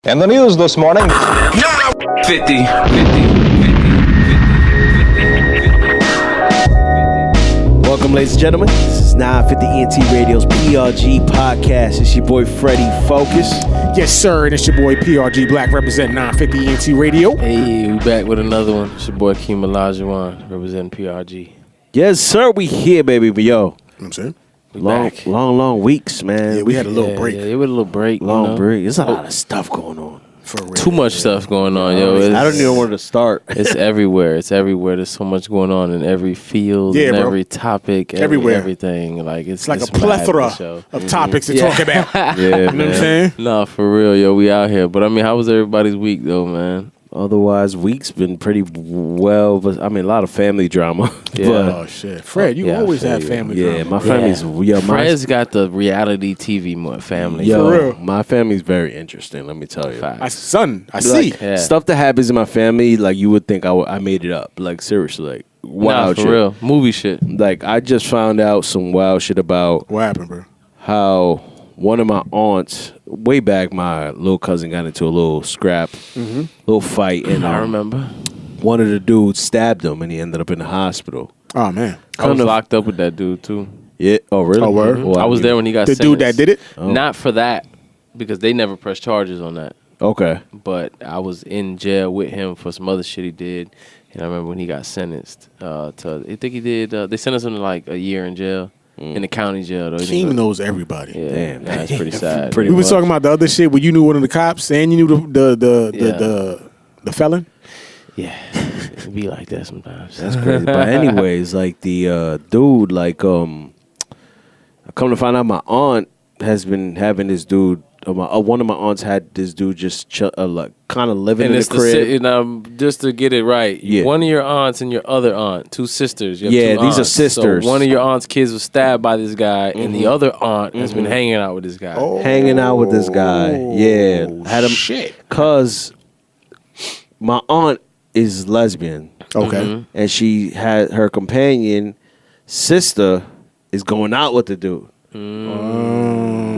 In the news this morning. 50. Welcome, ladies and gentlemen. This is 950 ENT Radio's PRG podcast. It's your boy Freddie Focus. Yes, sir. And it's your boy PRG Black representing 950 ENT Radio. Hey, we back with another one. It's your boy Keem Olajuwon representing PRG. Yes, sir. We here, baby. But yo, You know what I'm saying? long weeks, man. Yeah, we had a little break. Yeah, it was a little break. Long break. There's a lot of stuff going on. For real. Too much stuff going on, yo. I don't even know where to start. It's everywhere. It's everywhere. There's so much going on in every field, Yeah, in bro. every topic, Everywhere. everything. Like it's like a mad, this plethora show. of topics to talk about. Yeah, You know what I'm saying? No, for real, yo. We out here. But I mean, how was everybody's week, though, man? Otherwise, week's been pretty well, but I mean, a lot of family drama. Yeah. Oh, shit. Fred, you Yeah, always I have feel you. family Yeah, drama. my family's Fred's got the reality TV family. Yo, For real. my family's very interesting. Let me tell you. Facts. I see. Yeah. Stuff that happens in my family, like you would think I made it up. Like seriously, like wild for shit. real. Movie shit. Like I just found out some wild shit about What happened, bro? how one of my aunts, way back, my little cousin got into a little scrap, little fight, and I remember. one of the dudes stabbed him, and he ended up in the hospital. Oh, man. I was Kind of- locked up with that dude, too. Yeah. Oh, really? Oh, word? Well, I was there when he got The sentenced. dude that did it? Not for that, because they never pressed charges on that. Okay. But I was in jail with him for some other shit he did. And I remember when he got sentenced I think he did, they sentenced him to like a year in jail, in the county jail, though. Keem knows everybody. Yeah, Damn. that's pretty sad. Pretty We was much. talking about the other shit where you knew one of the cops and you knew the felon. Yeah, it be like that sometimes. That's crazy. But anyways, like the dude, like I come to find out my aunt has been having this dude. One of my aunts had this dude just like kind of living And in it's the crib. just to get it right, Yeah. one of your aunts and your other aunt, two sisters. You have Yeah, two these are aunts. sisters. So one of your aunt's kids was stabbed by this guy, and the other aunt has been hanging out with this guy. Hanging out with this guy. Yeah. Had him Shit. cause my aunt is lesbian. Okay. And she had her companion sister is going out with the dude.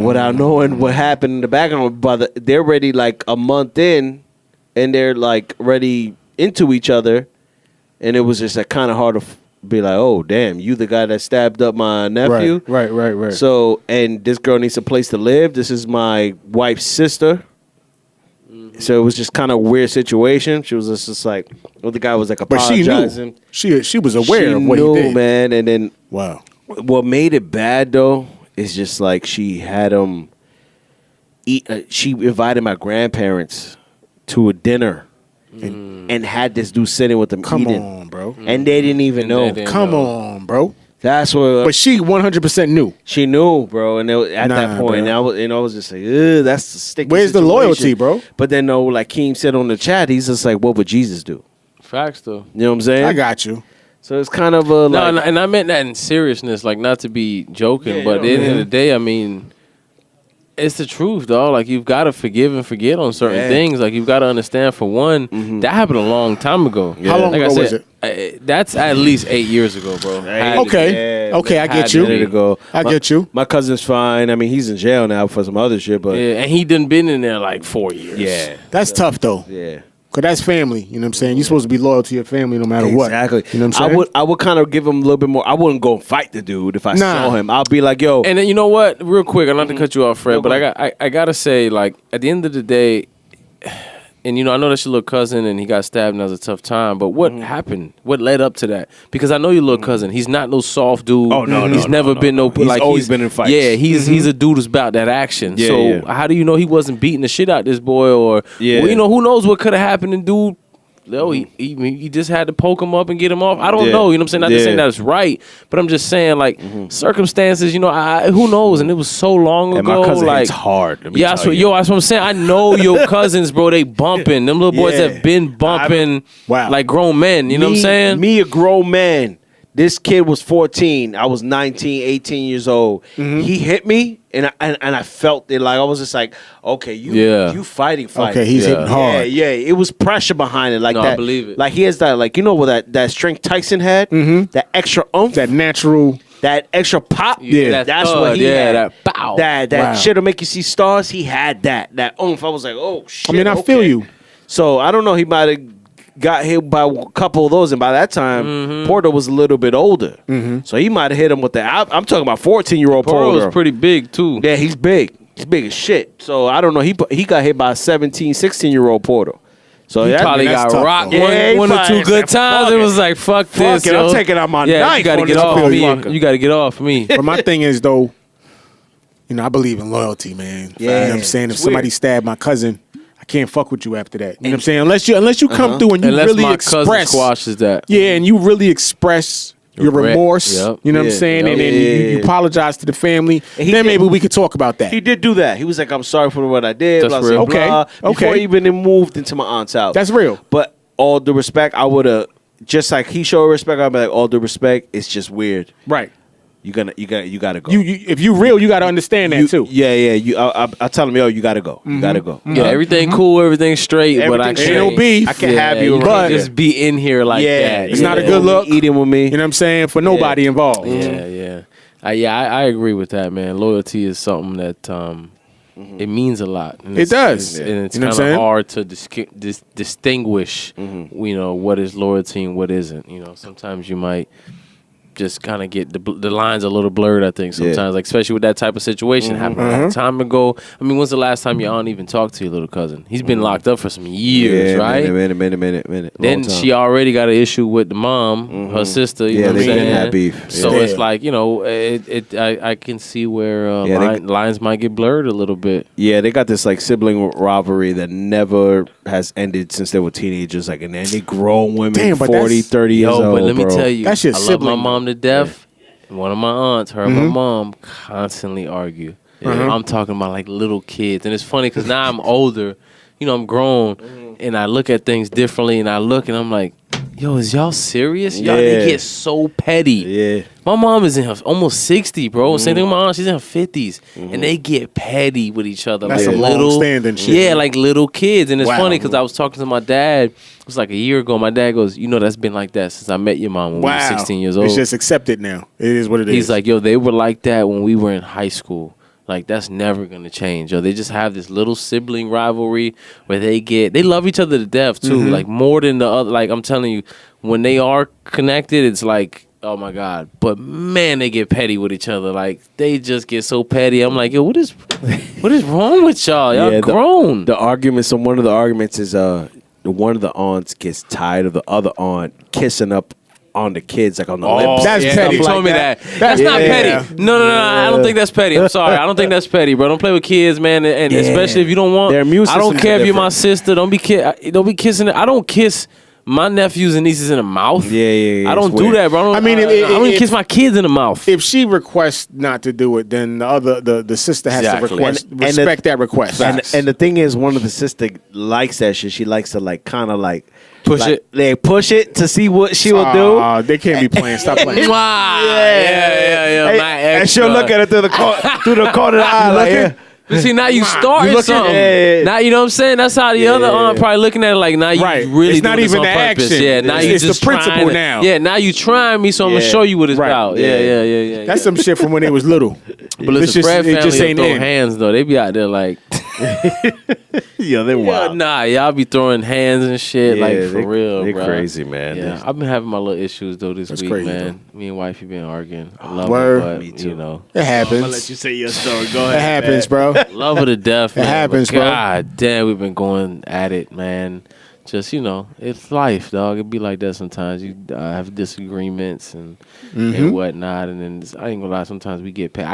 Without knowing what happened in the background, but they're already like a month in, and they're like already into each other, and it was just like kind of hard to be like, oh damn, you the guy that stabbed up my nephew, Right. So, and this girl needs a place to live. This is my wife's sister. So it was just kind of a weird situation. She was just like, well, the guy was like But she apologizing. knew. She was aware of what knew, he did. man. And then Wow. what made it bad though is just like she had him eat. She invited my grandparents to a dinner and had this dude sitting with them Come eating, on, bro. and they didn't even And know. they didn't Come know. on, bro. That's what. But she 100% knew. She knew, bro, and at Nah, that point, bro. I was just like, ugh, that's the sticky Where's the situation. loyalty, bro? But then, no, like Keem said on the chat, he's just like, what would Jesus do? Facts, though. You know what I'm saying? I got you. So it's kind of a like, No, and I meant that in seriousness, like not to be joking, Yeah, but at the you know, end of the day, I mean, it's the truth, dog. Like you've got to forgive and forget on certain Yeah. things. Like you've got to understand. For one, that happened a long time ago. How long like ago I was said, it? That's at least 8 years ago, bro. Had to Okay. Yeah, Okay, I had get to you. be. minute ago. I get you. My cousin's fine. I mean, he's in jail now for some other shit, but be. Yeah, and he done been in there like 4 years. yeah, That's tough, though. yeah. Because that's family. You know what I'm saying? You're supposed to be loyal to your family no matter what. Exactly. You know what I'm saying? I would kind of give him a little bit more. I wouldn't go and fight the dude if I saw him. I'll be like, yo, And then you know what? Real quick, I'm not to cut you off, Fred, but I gotta say, like, at the end of the day, and you know, I know that's your little cousin and he got stabbed and that was a tough time, but what happened? What led up to that? Because I know your little cousin. He's not no soft dude. Oh, no, He's never been no. He's like always been in fights. Yeah, he's a dude who's about that action. Yeah, so yeah. how do you know he wasn't beating the shit out this boy? Or Yeah. well, you know, who knows what could have happened? And dude. No, he just had to poke him up and get him off. I don't Yeah. know. You know what I'm saying? Not to Yeah. saying that's right, but I'm just saying, like, circumstances, you know, who knows? And it was so long and ago. my cousin like, hits hard. Let me yeah, tell that's what, you. that's what I'm saying. I know your cousins, bro. They bumping. Them little boys Yeah. have been bumping Wow. like grown men. You know what I'm saying? Me, a grown man. This kid was 14. I was 19, 18 years old. He hit me, and I felt it. Like I was just like, okay, you fighting. Okay, he's hitting hard. Yeah. It was pressure behind it, like No, that. I believe it. Like he has that, like you know what that strength Tyson had, that extra oomph. That natural that extra pop. Yeah, that's what he had. That bow. That Wow. shit'll make you see stars. He had that oomph. I was like, oh shit. I mean, I feel you. So I don't know. He might have got hit by a couple of those, and by that time, Porter was a little bit older. So he might have hit him with the. I'm talking about 14-year-old Porter. was pretty big too. Yeah, he's big. He's big as shit. So I don't know. He got hit by a 17, 16-year-old Porter. So He probably that's got tough, rocked though. Yeah, he one or probably two good said, times. "Fuck It it. was like, fuck this, Fuck it, I'm yo. taking out my yeah, knife you gotta on get this off me. motherfucker. You gotta get off me. But my thing is though, I believe in loyalty, man. You know what I'm saying? If it's somebody weird. stabbed my cousin, I can't fuck with you after that. You know what I'm saying? Unless you come through and you Unless really my cousin express, squashes that. yeah, and you really express your Regret. remorse. Yep. You know what Yeah. I'm saying? Yep. And then Yeah. you apologize to the family. And he Then did- maybe we could talk about that. He did do that. He was like, I'm sorry for what I did. That's blah, real. blah, blah, Okay. Before Okay. he even moved into my aunt's house. That's real. But all due respect, I would have, just like he showed respect, I'd be like, all due respect, it's just weird. Right. You gotta go. You if you real, you got to understand that too. Yeah. I tell him, yo, you gotta go. You gotta go. Yeah, everything cool, everything straight, but I Everything can't. straight. Ain't no beef. I can't have you you around can't here. just be in here like that. It's not a good look. Eating with me. You know what I'm saying? For nobody involved. Yeah. I agree with that, man. Loyalty is something that it means a lot. And It does. and it's You know what I'm kind of saying? hard to distinguish, what is loyalty and what isn't. Sometimes you might just kind of get the lines a little blurred. I think sometimes, like especially with that type of situation happened a long time ago. I mean, when's the last time your aunt even talked to your little cousin? He's been locked up for some years, right? Minute. Then she already got an issue with the mom, her sister. You know what I'm they saying? had beef. So Yeah. it's like I can see where lines might get blurred a little bit. Yeah, they got this like sibling rivalry that never has ended since they were teenagers. Like, and then they grown women, Damn, but 40, 30 years Yo, old. but let me bro. tell you, That's your I love sibling, my mom to death. One of my aunts, her and my mom, constantly argue. I'm talking about like little kids, and it's funny because now I'm older. I'm grown, and I look at things differently, and I look and I'm like, yo, is y'all serious? Y'all, Yeah. they get so petty. Yeah. My mom is in her almost 60, bro. Same thing with my aunt, she's in her 50s. And they get petty with each other. That's like some little, long-standing shit. Yeah, like little kids. And it's Wow. funny because I was talking to my dad. It was like a year ago. My dad goes, that's been like that since I met your mom when we were 16 years old. It's just accepted now. It is what it is. He's like, yo, they were like that when we were in high school. Like, that's never going to change. Yo, they just have this little sibling rivalry where they love each other to death, too. Like, more than the other. Like, I'm telling you, when they are connected, it's like, oh, my God. But, man, they get petty with each other. Like, they just get so petty. I'm like, yo, what is wrong with y'all? Y'all grown. The argument. So one of the arguments is one of the aunts gets tired of the other aunt kissing up on the kids, like on the lips. That's petty. You told me that. That's not petty. No. I don't think that's petty. I'm sorry. I don't think that's petty, bro. Don't play with kids, man. And especially if you don't want. Their immune I don't systems care are if you're my different. sister. Don't be kissing. I don't kiss my nephews and nieces in the mouth. Yeah. I don't it's do weird. that, bro. I mean, I don't even kiss my kids in the mouth. if she requests not to do it, then the sister has Exactly. to request And respect that request. And the thing is, one of the sister likes that shit. She likes to like kind of like Push like, it. They push it to see what she will do. They can't be playing. Stop playing. Yeah. Hey, My and ex, she'll bro. look at it through the corner of the eye, like, yeah. But see, now you started looking- something. Yeah. Now you know what I'm saying. That's how the other aunt probably looking at it like, now you Right. really It's not doing this even on the purpose. action. Yeah, now you It's the just principle trying to- now. Yeah, now you trying me, so I'm gonna Yeah. show you what it's Right. about. Yeah. Yeah. That's some shit from when they was little. But listen, Fred it family just don't ain't throw in. hands though. They be out there like, Yeah, they're wild. nah, y'all be throwing hands and shit like for real, They're bro. crazy, man. Yeah, I've been having my little issues though this That's week, crazy, man. Me and wifey been arguing. I love Word. her, but Me too. you know, It happens. I'm gonna let you say your story. Go ahead. It happens, bro. love her to death. Man. happens, but bro. God damn, we've been going at it, man. Just it's life, dog. It be like that sometimes. You have disagreements and whatnot, and then I ain't gonna lie. Sometimes I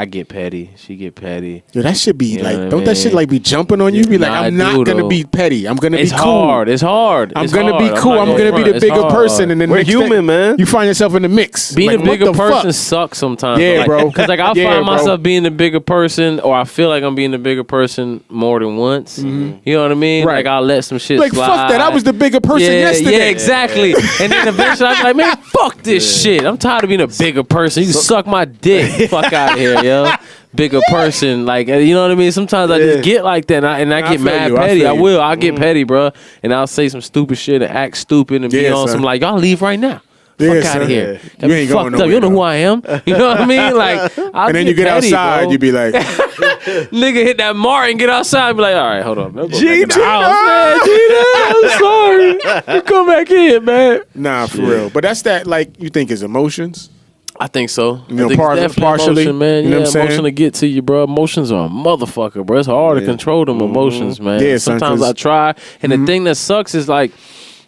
get petty. She get petty. Yo, that should be You know like, what I don't that mean? shit like be jumping on you? Be like, Nah, I'm I not do, gonna though. be petty. I'm gonna It's be cool. hard. It's hard. I'm It's gonna hard. be cool. I'm not gonna be the front. It's bigger hard. person, and then We're next human, thing, man. You find yourself in the mix. Being like, a what bigger the person fuck? sucks sometimes. Yeah, like, bro. Because I'll Yeah, find bro. myself being the bigger person, or I feel like I'm being the bigger person more than once. You know what I mean? Right. Like I'll let some shit Like, slide. fuck that. I was the bigger person yesterday. Yeah, exactly. And then eventually I'll be like, man, fuck this shit. I'm tired of being a bigger person. You can suck my dick. Fuck out of here, yo. Bigger person. Like, you know what I mean? Sometimes I just get like that, and I get feel mad you. I petty. feel you. I'll get petty, bro. And I'll say some stupid shit and act stupid and be Yeah, on son. some like, y'all leave right now. Yeah, Fuck out son. of here. Yeah. Got You me ain't going fucked up. You don't know who I am. You know what I mean? Like, And then you get petty, outside, bro. you be like, Nigga hit that Martin, get outside, and be like, all right, hold on. Let's go back in the Gina! house, man. Gina, I'm sorry. You come back in, man. nah, for real. But that's that, like, you think is emotions? I think so. You know, I think it's definitely partially, emotion, man. you know Yeah, what I'm saying? emotion to get to you, bro. Emotions are a motherfucker, bro. It's hard to control them emotions, man. Yeah, son, Sometimes 'cause- I try, and the thing that sucks is like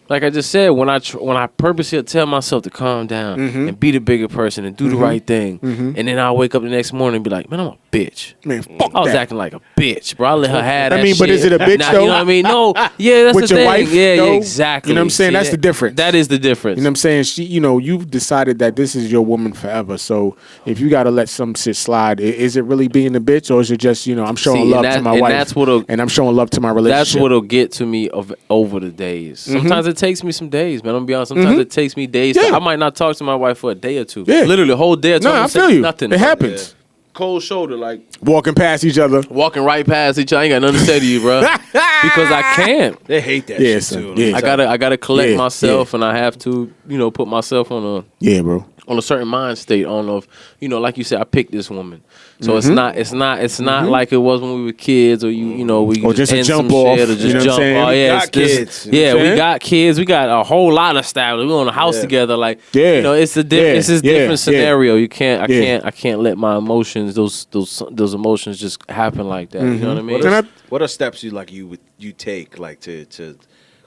I just said, when I purposely tell myself to calm down and be the bigger person and do the right thing, and then I'll wake up the next morning and be like, man, I'm a bitch. Man, fuck I was that. acting like a bitch, bro. I let her have that I mean, but shit. is it a bitch, Nah, though? You know what I mean? No. Yeah, that's With the your thing. wife, yeah, though? exactly. You know what I'm saying? See, That's the difference. That is the difference. You know what I'm saying? She, you know, you've decided that this is your woman forever. So if you got to let some shit slide, is it really being a bitch, or is it just, you know, I'm showing See, love and to that- my and wife, that's what'll- and I'm showing love to my relationship? That's what'll get to me over the days. Sometimes it takes me some days, man. I'm gonna be honest. Sometimes it takes me days. Yeah. I might not talk to my wife for a day or two. Yeah. Literally a whole day or two. No, I'm I gonna say feel you. Nothing. It happens. Cold shoulder, like Walking past each other. walking right past each other. I ain't got nothing to say to you, bro, because I can't. They hate that Yeah, shit son. too. Yeah. I gotta collect Yeah, myself, and I have to, put myself on Yeah, bro. a certain mind state. I don't know if like you said, I picked this woman, so it's not like it was when we were kids, or we Or just a end jump some off, shit, or you just know what I'm jump saying? off. We Yeah, got it's this- kids, you know yeah, what I'm we saying? got kids. We got a whole lot of style. We own a house Yeah. together. Like, Yeah. it's a Yeah. it's this Yeah. different Yeah. scenario. You can't, Yeah. I can't let my emotions, those emotions, just happen like that. You know what I mean? And What are steps you take like to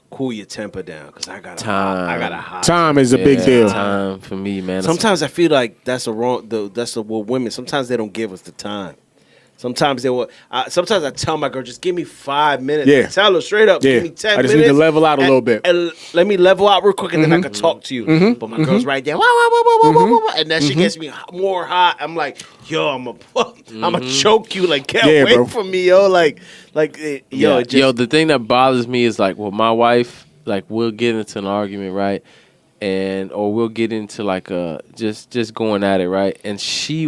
cool your temper down? Because I got a hot. Time is a big Yeah, deal. Time for me, man. Sometimes I feel like that's what women. Sometimes they don't give us the time. Sometimes they will. Sometimes I tell my girl, just give me 5 minutes. Yeah. I tell her straight up, Yeah. give me 10 I just minutes. need to level out a little bit. And let me level out real quick, and then I can talk to you. But my girl's right there, wah, wah, wah, wah, wah, wah, wah, and then she gets me more hot. I'm like, yo, I'm a choke you. Like, get Yeah, away bro. from me, yo. Yo, The thing that bothers me is like, well, my wife, like, we'll get into an argument, right? Or we'll get into like just going at it, right? And she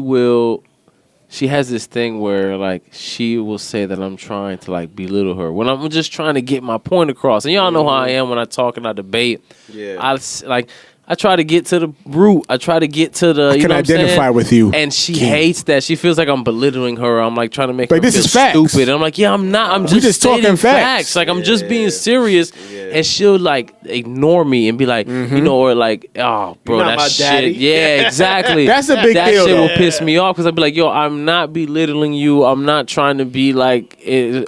has this thing where like she will say that I'm trying to like belittle her when I'm just trying to get my point across. And y'all know how I am when I talk and I debate. Yeah. I try to get to the root. I try to get to the. I can identify with you. And she hates that. She feels like I'm belittling her. I'm like trying to make Like, her this feel is facts. stupid. And I'm like, yeah, I'm not. I'm just, just talking stating facts. Like, I'm just being serious. Yeah. And she'll like ignore me and be like, or like, oh, bro, You're not that my shit. daddy. Yeah, exactly. That's a big that deal, shit though. will piss me off because I'll be like, yo, I'm not belittling you. I'm not trying to be like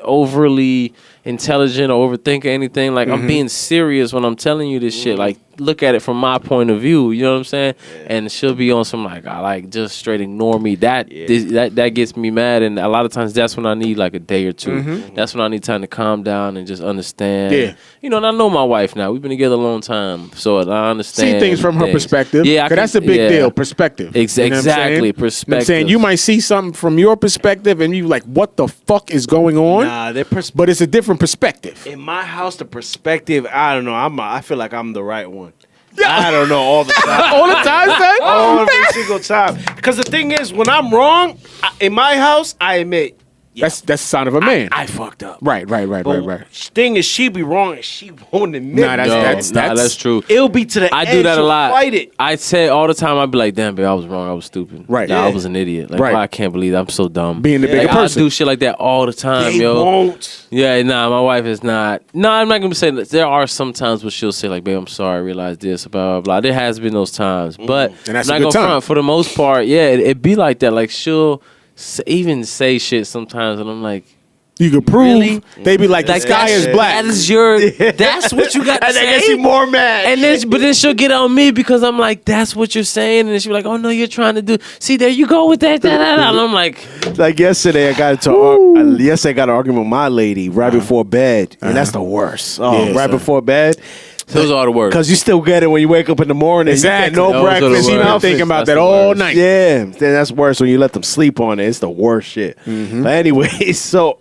overly intelligent or overthink anything. Like, I'm being serious when I'm telling you this shit. Like, look at it from my point of view. You know what I'm saying? And she'll be on some like, I like just straight ignore me. That gets me mad. And a lot of times that's when I need like a day or two. That's when I need time to calm down and just understand. Yeah. And I know my wife now. We've been together a long time, so I understand. See things from her perspective. Yeah, 'Cause that's a big deal. Perspective. You know what I'm saying? Exactly, You know what I'm perspective. saying? You might see something from your perspective, and you like, what the fuck is going on? Nah, But it's a different perspective. in my house, the perspective, I don't know. I feel like I'm the right one. I don't know all the time. All the time, son. Every single time. Because the thing is, when I'm wrong, in my house, I admit, That's the sign of a man. I fucked up. Right. But thing is, she be wrong and she won't admit. Nah, it. That's true. It'll be to the I end. do that a she'll lot. Fight it. I say all the time. I'd be like, "Damn, babe, I was wrong. I was stupid. Right. Nah, I Yeah. was an idiot. Like, Right. wow, I can't believe I'm so dumb. Being the bigger like, person. I do shit like that all the time, They yo. won't. Yeah, nah, my wife is not. No, I'm not gonna say that. There are some times where she'll say like, "Babe, I'm sorry. I realized this." Blah blah blah. There has been those times, but And that's I'm a not good gonna time. front. For the most part, yeah, it be like that. Like she'll even say shit sometimes, and I'm like. You could prove. Really? They be like, the sky is black. That is your. That's what you got to And that say. gets you more mad. And then she'll get on me because I'm like, that's what you're saying, and then she'll be like, oh no, you're trying to do. See, there you go with that. And I'm like, like yesterday, I got I got an argument with my lady right before bed, and that's the worst. Oh, Yeah, right son. before bed. those are the words. Because you still get it when you wake up in the morning. Exactly. You get no Those are the breakfast. words. Nothing. Thinking about That's that the all worst. night. Yeah, then that's worse when you let them sleep on it. It's the worst shit. But anyway, so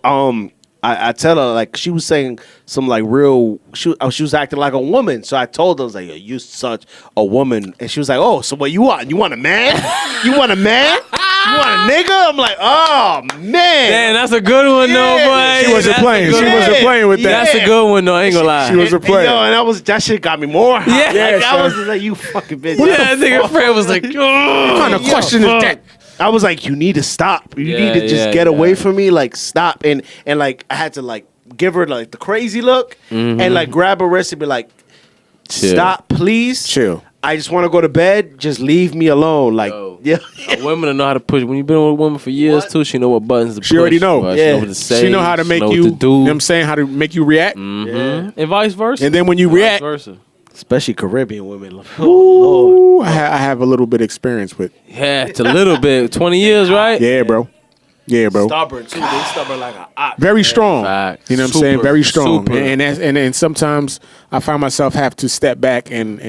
I tell her like she was saying some like real. She was acting like a woman. So I told her I was like, "You such a woman," and she was like, "Oh, so what you want? You want a man? You want a man?" You want a nigga? I'm like, oh man. Damn, that's a good one though, Yeah. boy. She wasn't That's a playing. good She one. wasn't playing with that. That's a good one though. I ain't gonna lie. She was a player. Yo, and that shit got me more hot. Yeah. Like, I son. was like, you fucking bitch. Yeah, that nigga Fred was like, What kind of question is that? I was like, you need to stop. You Yeah, need to just yeah, get yeah. away from me. Like, stop. And like, I had to like give her like the crazy look and like grab her wrist and be like, Chill. stop, please. Chill. I just want to go to bed. Just leave me alone. Like, Yo. yeah. Women know how to push. When you've been with a woman for years too, she know what buttons to push. She already know. Bro. Yeah. She know what to say. She know how to make know you, what to do. you know what I'm saying, how to make you react. And vice versa. And then when you Vice react, versa. Especially Caribbean women. Like, oh, Lord. ooh, I have a little bit of experience with. Yeah, it's a little bit. 20 years, right? Yeah, bro. Yeah, bro. Stubborn, too. They stubborn like a ox. Very strong. Facts. You know what I'm Super, saying? Very strong. super. And sometimes I find myself have to step back and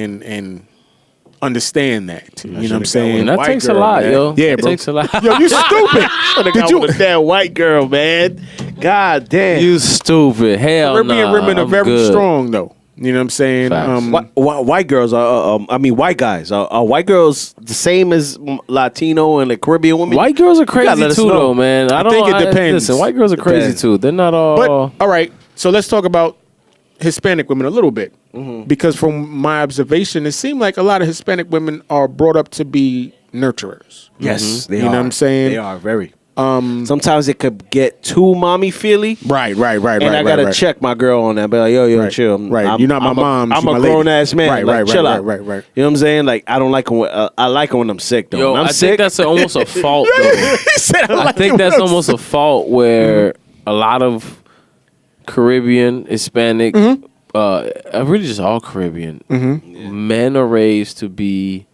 understand that. You know what I'm saying? And that White takes a girl, lot, man. yo. Yeah, It bro. takes a lot. Yo, you stupid. Did you? With that white girl, man. God damn. You stupid. Hell Caribbean nah, women are I'm very good. strong, though. You know what I'm saying? Facts. White girls are, white guys are white girls the same as Latino and the Caribbean women? White girls are gotta crazy let us too, know. though, man. I don't think it depends. Listen, white girls are crazy Depends. too. They're not But all. all right, so let's talk about Hispanic women a little bit, Mm-hmm. because from my observation, it seemed like a lot of Hispanic women are brought up to be nurturers. Yes, they You know are. what I'm saying? They are very. Sometimes it could get too mommy feely. Right. And I gotta check my girl on that. Be like, yo, Right. chill. Right. You're not my mom, I'm she a my grown lady. ass man. Right, Like, right, chill right, out. right. You know what I'm saying? Like, I don't like when I like it when I'm sick though. Yo, when I'm I sick, think that's almost a fault. Though. He said, I think that's almost a fault where a lot of Caribbean, Hispanic, really just all Caribbean men are raised to be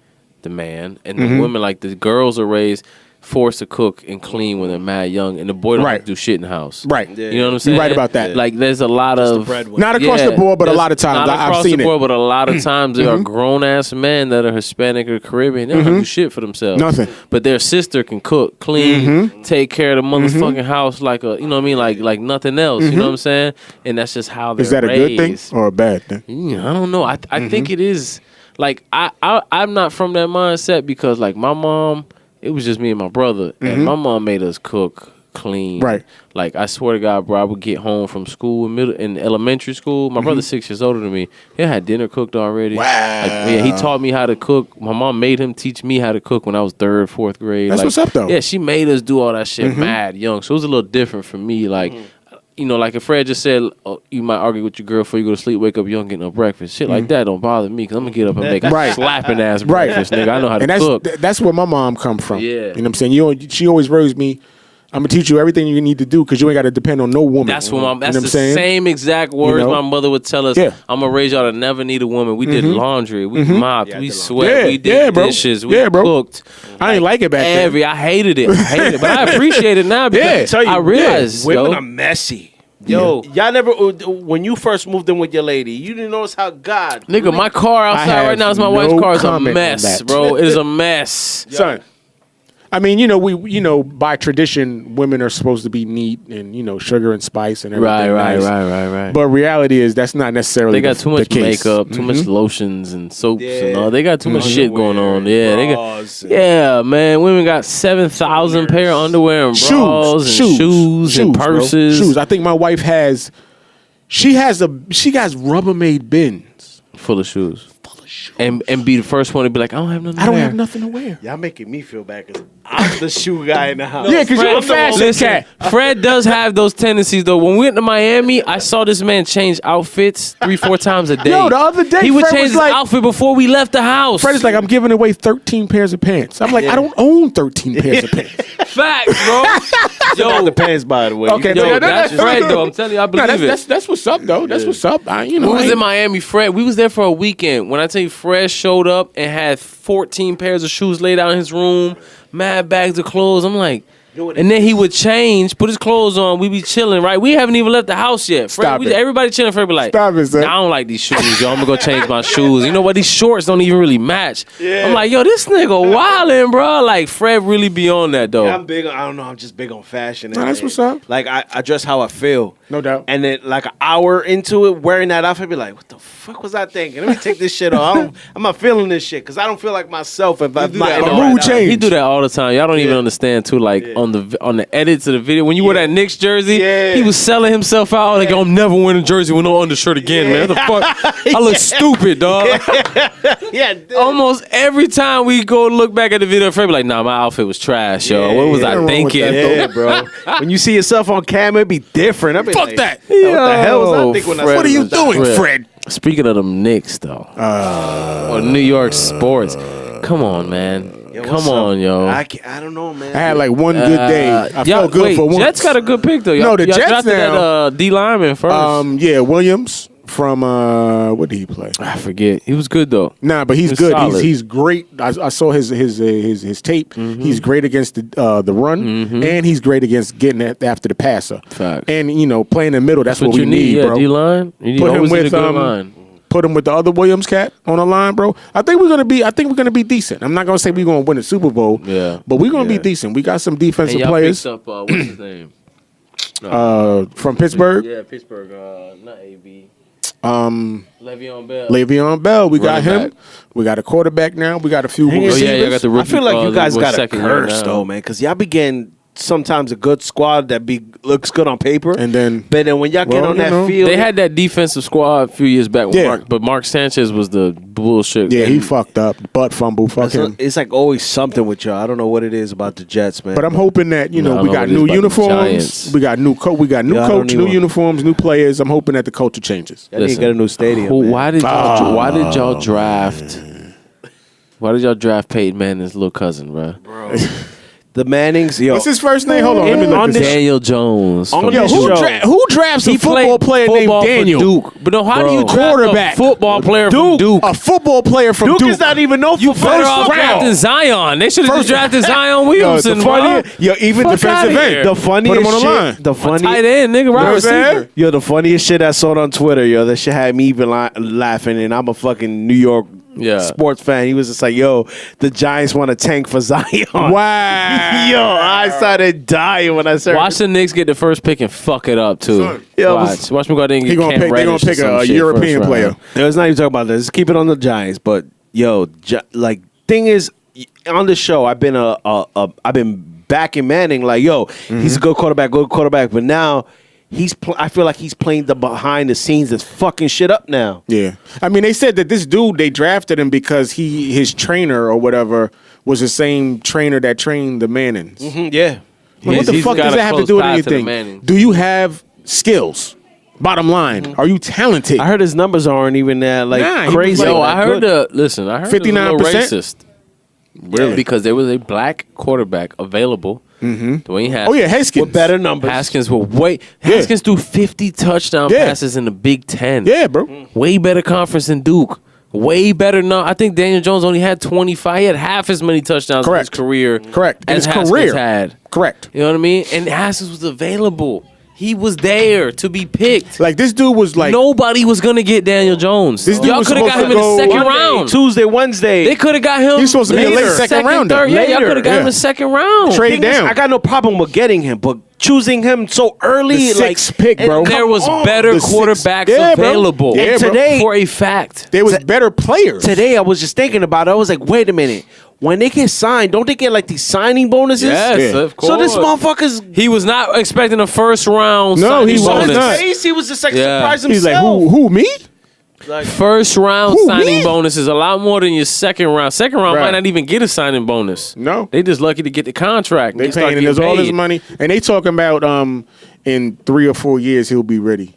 the man, and the women, like the girls, are raised forced to cook and clean when they're mad young, and the boy don't have Right. to do shit in the house. Right. Yeah. You know what I'm saying? You're right about that. Like, there's a lot of Not across the board, but a lot of times not I've across seen the it. board, but a lot of times there are grown ass men that are Hispanic or Caribbean. They don't have to do shit for themselves. Nothing. But their sister can cook, clean, take care of the motherfucking house like a, you know what I mean, like nothing else. You know what I'm saying? And that's just how they're Is that a good thing raised. or a bad thing? Yeah, I don't know. I think it is. Like, I'm not from that mindset because, like, my mom, it was just me and my brother, and my mom made us cook, clean. Right. Like, I swear to God, bro, I would get home from school in elementary school. My brother's 6 years older than me. He had dinner cooked already. Wow. Like, yeah, he taught me how to cook. My mom made him teach me how to cook when I was 3rd, 4th grade. That's Like, what's up, though. Yeah, she made us do all that shit mad young. So it was a little different for me. Like, you know, like if Fred just said, oh, you might argue with your girl before you go to sleep, wake up young, get no breakfast. Shit like that don't bother me because I'm going to get up and make Right. slapping ass Right. breakfast, nigga. I know how to And that's cook. that's where my mom come from. Yeah. You know what I'm saying? She always raised me, I'm going to teach you everything you need to do because you ain't got to depend on no woman. That's what You know that's what the I'm saying? same exact words know? my mother would tell us. Yeah. I'm gonna raise y'all to never need a woman. We did laundry, we mopped, we swept, Yeah, we did yeah, bro. dishes, we Yeah, bro. cooked. I ain't like it back then. I hated it, but I appreciate it now because Yeah. I realize, women yo, are messy. Yo, y'all never when you first moved in with your lady, you didn't notice how God, nigga, my car outside have right now is my no wife's car. It's a comment on mess, that. bro. It is a mess. Son. I mean, by tradition, women are supposed to be neat and, sugar and spice and everything. nice. But reality is that's not necessarily They got the, too much the case. makeup, too much lotions and soaps and Yeah. all. They got too much shit going on. Yeah, they got. bras and- Yeah, man. Women got 7,000 pair of underwear and bras and shoes and bro. purses. Shoes. I think my wife has. She got Rubbermaid bins. Full of shoes. And be the first one to be like, I don't have nothing to I don't wear. have nothing to wear. Y'all making me feel bad because I'm the shoe guy in the house. Yeah, because you're a Fred- fashion Listen, cat. Fred does have those tendencies though. When we went to Miami, I saw this man change outfits 3-4 times a day. Yo, the other day, he would Fred change was his like- outfit before we left the house. Fred is like, I'm giving away 13 pairs of pants. I'm like, I don't own 13 pairs of pants. facts, bro. Yo, the pants, by the way. Okay, Yo, no, that's Fred though. I'm telling you, I No, believe it. that's what's up, though. That's what's up. We was in Miami, Fred. We was there for a weekend. When I tell you, Fred showed up and had 14 pairs of shoes laid out in his room, mad bags of clothes. I'm like, And then he would change, put his clothes on. We be chilling, right? We haven't even left the house yet. Fred, everybody chilling. Fred be like, Stop it, son. nah, I don't like these shoes, yo. I'm gonna go change my shoes. You know what? These shorts don't even really match. Yeah. I'm like, yo, this nigga wildin', bro. Like, Fred really be on that, though. Yeah, I'm big on, I don't know, I'm just big on fashion. Nah, that's what's up. Like, I dress how I feel. No doubt. And then, like, an hour into it, wearing that outfit, be like, what the fuck was I thinking? Let me take this shit off. I'm not feeling this shit, because I don't feel like myself if I'm not in the mood right change. He do that all the time. Y'all don't even understand, too. Like, on the edits of the video, when you wear that Knicks jersey, he was selling himself out. Like, I'm never wearing a jersey with no undershirt again, man. What the fuck? I look stupid, dog. Almost every time we go look back at the video, Fred be like, nah, my outfit was trash, yo. What was I thinking? Yeah, bro. When you see yourself on camera, it be different. I be Fuck like, that. What the hell was I thinking when I saw What are you this? doing, Fred? Speaking of them Knicks, though, or New York sports, come on, man. Come on, yo. I don't know, man. I had like one good day. I felt good for once. Jets got a good pick, though. No, the y'all Jets drafted now. that D lineman first. Yeah, Williams from what did he play? I forget. He was good though. Nah, but he's He's good. solid. He's great. I saw his tape. He's great against the run, and he's great against getting after the passer. Facts. And playing in the middle. That's what we you need, bro. D line. You need Put him always need a with good line. put him with the other Williams cat on the line, bro. I think we're gonna be decent. I'm not gonna say we're gonna win the Super Bowl. Yeah. But we're gonna be decent. We got some defensive And y'all players picked up what's his name? from Pittsburgh. Yeah, Pittsburgh. Not AB. Le'Veon Bell. Le'Veon Bell, we got Running him. back. We got a quarterback now. We got a few Oh, yeah, receivers. y'all got the I rookie. feel like you guys got a second year curse, now. though, man, because y'all be getting sometimes a good squad that looks good on paper, And then- but then when y'all get Well, on you that know. field, They had that defensive squad a few years back, with Yeah. but Mark Sanchez was the bullshit. Yeah, he And fucked up. Butt fumble. Fuck him. it's like always something with y'all. I don't know what it is about the Jets, man. But I'm hoping that No, I we don't know got what it is new about the uniforms. Giants. We got new coach. Yeah, I don't new either. uniforms, new players. I'm hoping that the culture changes. Y'all need to get a new stadium. man. Why did y'all draft? Why did y'all draft Peyton Manning's little cousin, bro? The Mannings, yo. What's his first name? Hold on, let me On look this- this up. Daniel Jones. On from this Duke. show. Who drafts a football player named football for Daniel? Duke. But no, how do Bro. you draft Quarterback. a football player from Duke? A football player from Duke Duke. is not even no You football. better off First drafting round. Zion. They should have just drafted Zion Williamson, the bro. funniest, even Fuck defensive outta end. here. The funniest Put him on the shit. line. The funniest. Tight end, nigga, right what I'm saying? receiver. Yo, the funniest shit I saw on Twitter, yo, that shit had me even laughing, and I'm a fucking New York sports fan. He was just like, yo, the Giants want to tank for Zion. Wow. Yo, I started dying when I started. Watch the Knicks get the first pick and fuck it up too. Son. Yo, Watch me go out there and He get gonna Cam pick. They gonna Reddish or pick some a shit European first player. round. Let's not even talk about this. Let's keep it on the Giants. But yo, like thing is, on the show, I've been backing Manning. Like, yo, he's a good quarterback. But now I feel like he's playing the behind the scenes that's fucking shit up now. Yeah, I mean, they said that this dude, they drafted him because his trainer or whatever was the same trainer that trained the Mannings. Yeah. Like, what the He's fuck got does a that have to close do with tie to the anything? Mannings. Do you have skills? Bottom line, are you talented? I heard his numbers aren't even that like Nah, he was crazy. like- Yo, Like, I heard good. I heard it was a little 59%? racist. Really? Because there was a black quarterback available. Dwayne Haskins. Oh yeah, Haskins. with better numbers. Haskins Haskins threw 50 touchdown Yeah. passes in the Big Ten. Yeah, bro. Way better conference than Duke. Way better. No, I think Daniel Jones only had 25. He had half as many touchdowns in his Correct. career. Correct. In As his Haskins career. had. Correct. You know what I mean? And Haskins was available. He was there to be picked. Like this dude was like, Nobody was gonna get Daniel Jones. This dude Y'all was could have got supposed him to in the go second Monday, round. Tuesday, Wednesday. They could have got him. He's supposed to be a late later, second rounder. third. Yeah, y'all Later, could have got him in yeah. the second round. Trade Thing is, down. I got no problem with getting him, but choosing him so early, The like sixth pick, and bro. There was come on. better The sixth- quarterbacks Yeah, bro. available. Yeah, And bro. today, For a fact. there was better players. today I was just thinking about it. I was like, wait a minute. When they get signed, don't they get like these signing bonuses? Yes, Yeah. of course. So this motherfucker's He was not expecting a first round. No, signing he was bonus. not. face, he was just like Yeah. surprised He's like, himself. who me? Like, First round Who, signing me? bonus is a lot more than your second round. Second round Right. might not even get a signing bonus. No. They just lucky to get the contract. They and start paying him getting all this paid. money, and they talking about in 3 or 4 years he'll be ready.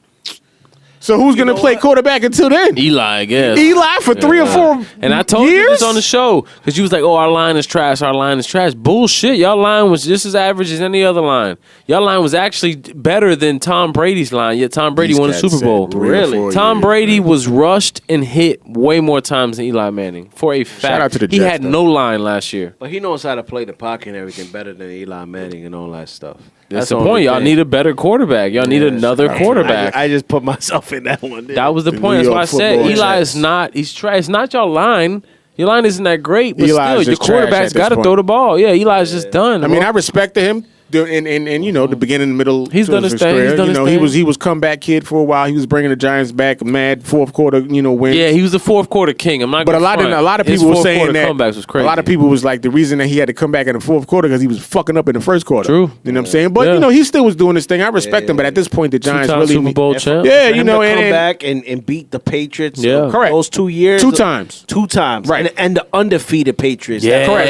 So who's going to play quarterback until then? Eli, I guess. Eli for 3 or 4 And I told you this on the show because you was like, "Oh, our line is trash. Our line is trash." Bullshit. Y'all line was just as average as any other line. Y'all line was actually better than Tom Brady's line. Yet Tom Brady won a Super Bowl. Really? Tom Brady was rushed and hit way more times than Eli Manning. For a fact, Shout out to the he Jets, had though. no line last year. But he knows how to play the pocket and everything better than Eli Manning and all that stuff. That's the point. Y'all need a better quarterback. Y'all need another quarterback. I just put myself in that one. That was the The point. New That's why I York said football Eli Jets. is not. He's trash. It's not your line. Your line isn't that great, but Eli's still, your just trash quarterback's at this got to point. throw the ball. Yeah, Eli's just done. I mean, bro. I respected him in you know the beginning, the middle. He's to done his thing. career. He's done you his know, thing. he was comeback kid for a while. He was bringing the Giants back. Mad fourth quarter, win. Yeah, he was the fourth quarter king. I'm not. But gonna a lot of His people were fourth saying quarter that comebacks was crazy. a lot of people was like the reason that he had to come back in the fourth quarter because he was fucking up in the first quarter. True. You know what I'm saying? But Yeah. he still was doing his thing. I respect him, but at this point the Giants Two-time really Super Bowl champ. Yeah, For him to come and back and beat the Patriots. Yeah. Correct. Those 2 years. 2 times. 2 times. Right. And the undefeated Patriots. Yeah, Correct.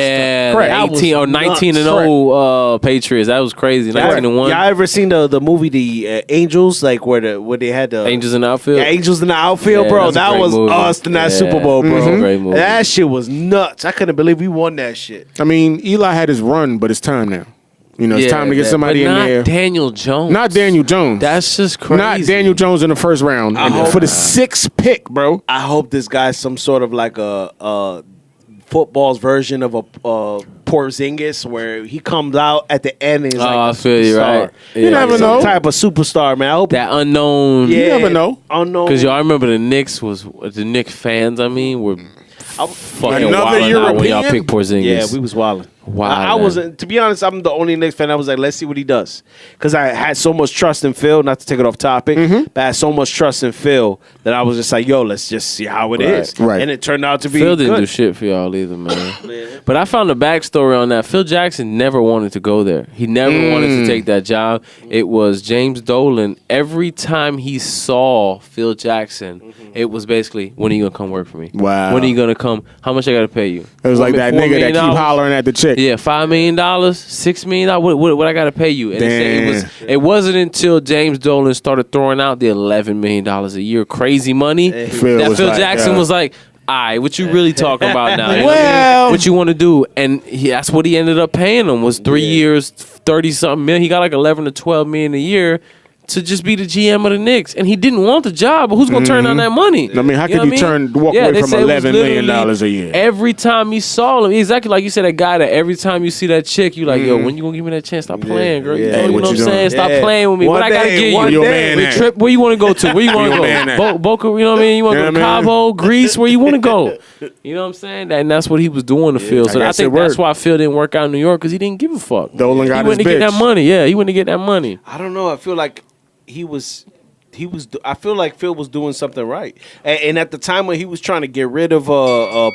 the 18 or 19 and 0 Patriots. That was crazy. 19 and 1. Y'all ever seen the movie The Angels, like where they had the Angels in the outfield. Yeah, Angels in the outfield, Yeah, bro. that's a That great was movie. us in that Yeah. Super Bowl, bro. Mhm. Great movie. That shit was nuts. I couldn't believe we won that shit. I mean, Eli had his run, but it's time now. It's time to get Yeah, somebody but in not there. Daniel Jones. Not Daniel Jones. That's just crazy. Not Daniel Jones in the first round for the 6th pick, bro. I hope this guy's some sort of like a football's version of a Porzingis, where he comes out at the end and he's like I a feel you, superstar. right. You never know. Some type of superstar, man. I hope That unknown. Yeah, You never know. Unknown. Because y'all remember the Knicks fans, were fucking Another wilding out when y'all European? picked Porzingis. Yeah, we was wilding. Wow, I man. wasn't. To be honest, I'm the only Knicks fan. I was like, let's see what he does, because I had so much trust in Phil. Not to take it off topic, but I had so much trust in Phil that I was just like, yo, let's just see how it is. Right. And it turned out to be Phil didn't good. do shit for y'all either, man. But I found the backstory on that. Phil Jackson never wanted to go there. He never wanted to take that job. It was James Dolan. Every time he saw Phil Jackson, it was basically, when are you going to come work for me? Wow. When are you going to come? How much I got to pay you? It was like that $4 nigga that million? keep hollering at the chick. Yeah, $5 million, $6 million. What I got to pay you? And it wasn't until James Dolan started throwing out the $11 million a year crazy money Phil that was Phil like, Jackson yeah. was like, all right, what you really talking about now? You know Well- what you want to do? And that's what he ended up paying him was 3 years, 30-something million. He got like 11 to 12 million a year to just be the GM of the Knicks. And he didn't want the job, but who's going to turn down that money? I mean, how You know could what you I mean? walk Yeah, away they from said it was $11 million literally a year? Every time you saw him, exactly like you said, that guy that every time you see that chick, you like, yo, when you gonna give me that chance? Stop playing, girl. yeah. You Hey, know what what I'm you saying? doing? Stop Yeah. playing with me. One What I gotta day, give you? one Your day. man at? Trip, where you want to go to? Where you want Your to man at? go? Boca, you know what I mean? You want to Yeah, go to man. Cabo, Greece? Where you want to go? You know what I'm saying? And that's what he was doing to Phil. So I guess think it that's worked. why Phil didn't work out in New York because he didn't give a fuck. Dolan got he went his to get that bitch. money. Yeah, he went to get that money. I don't know. I feel like he was. I feel like Phil was doing something right, and at the time when he was trying to get rid of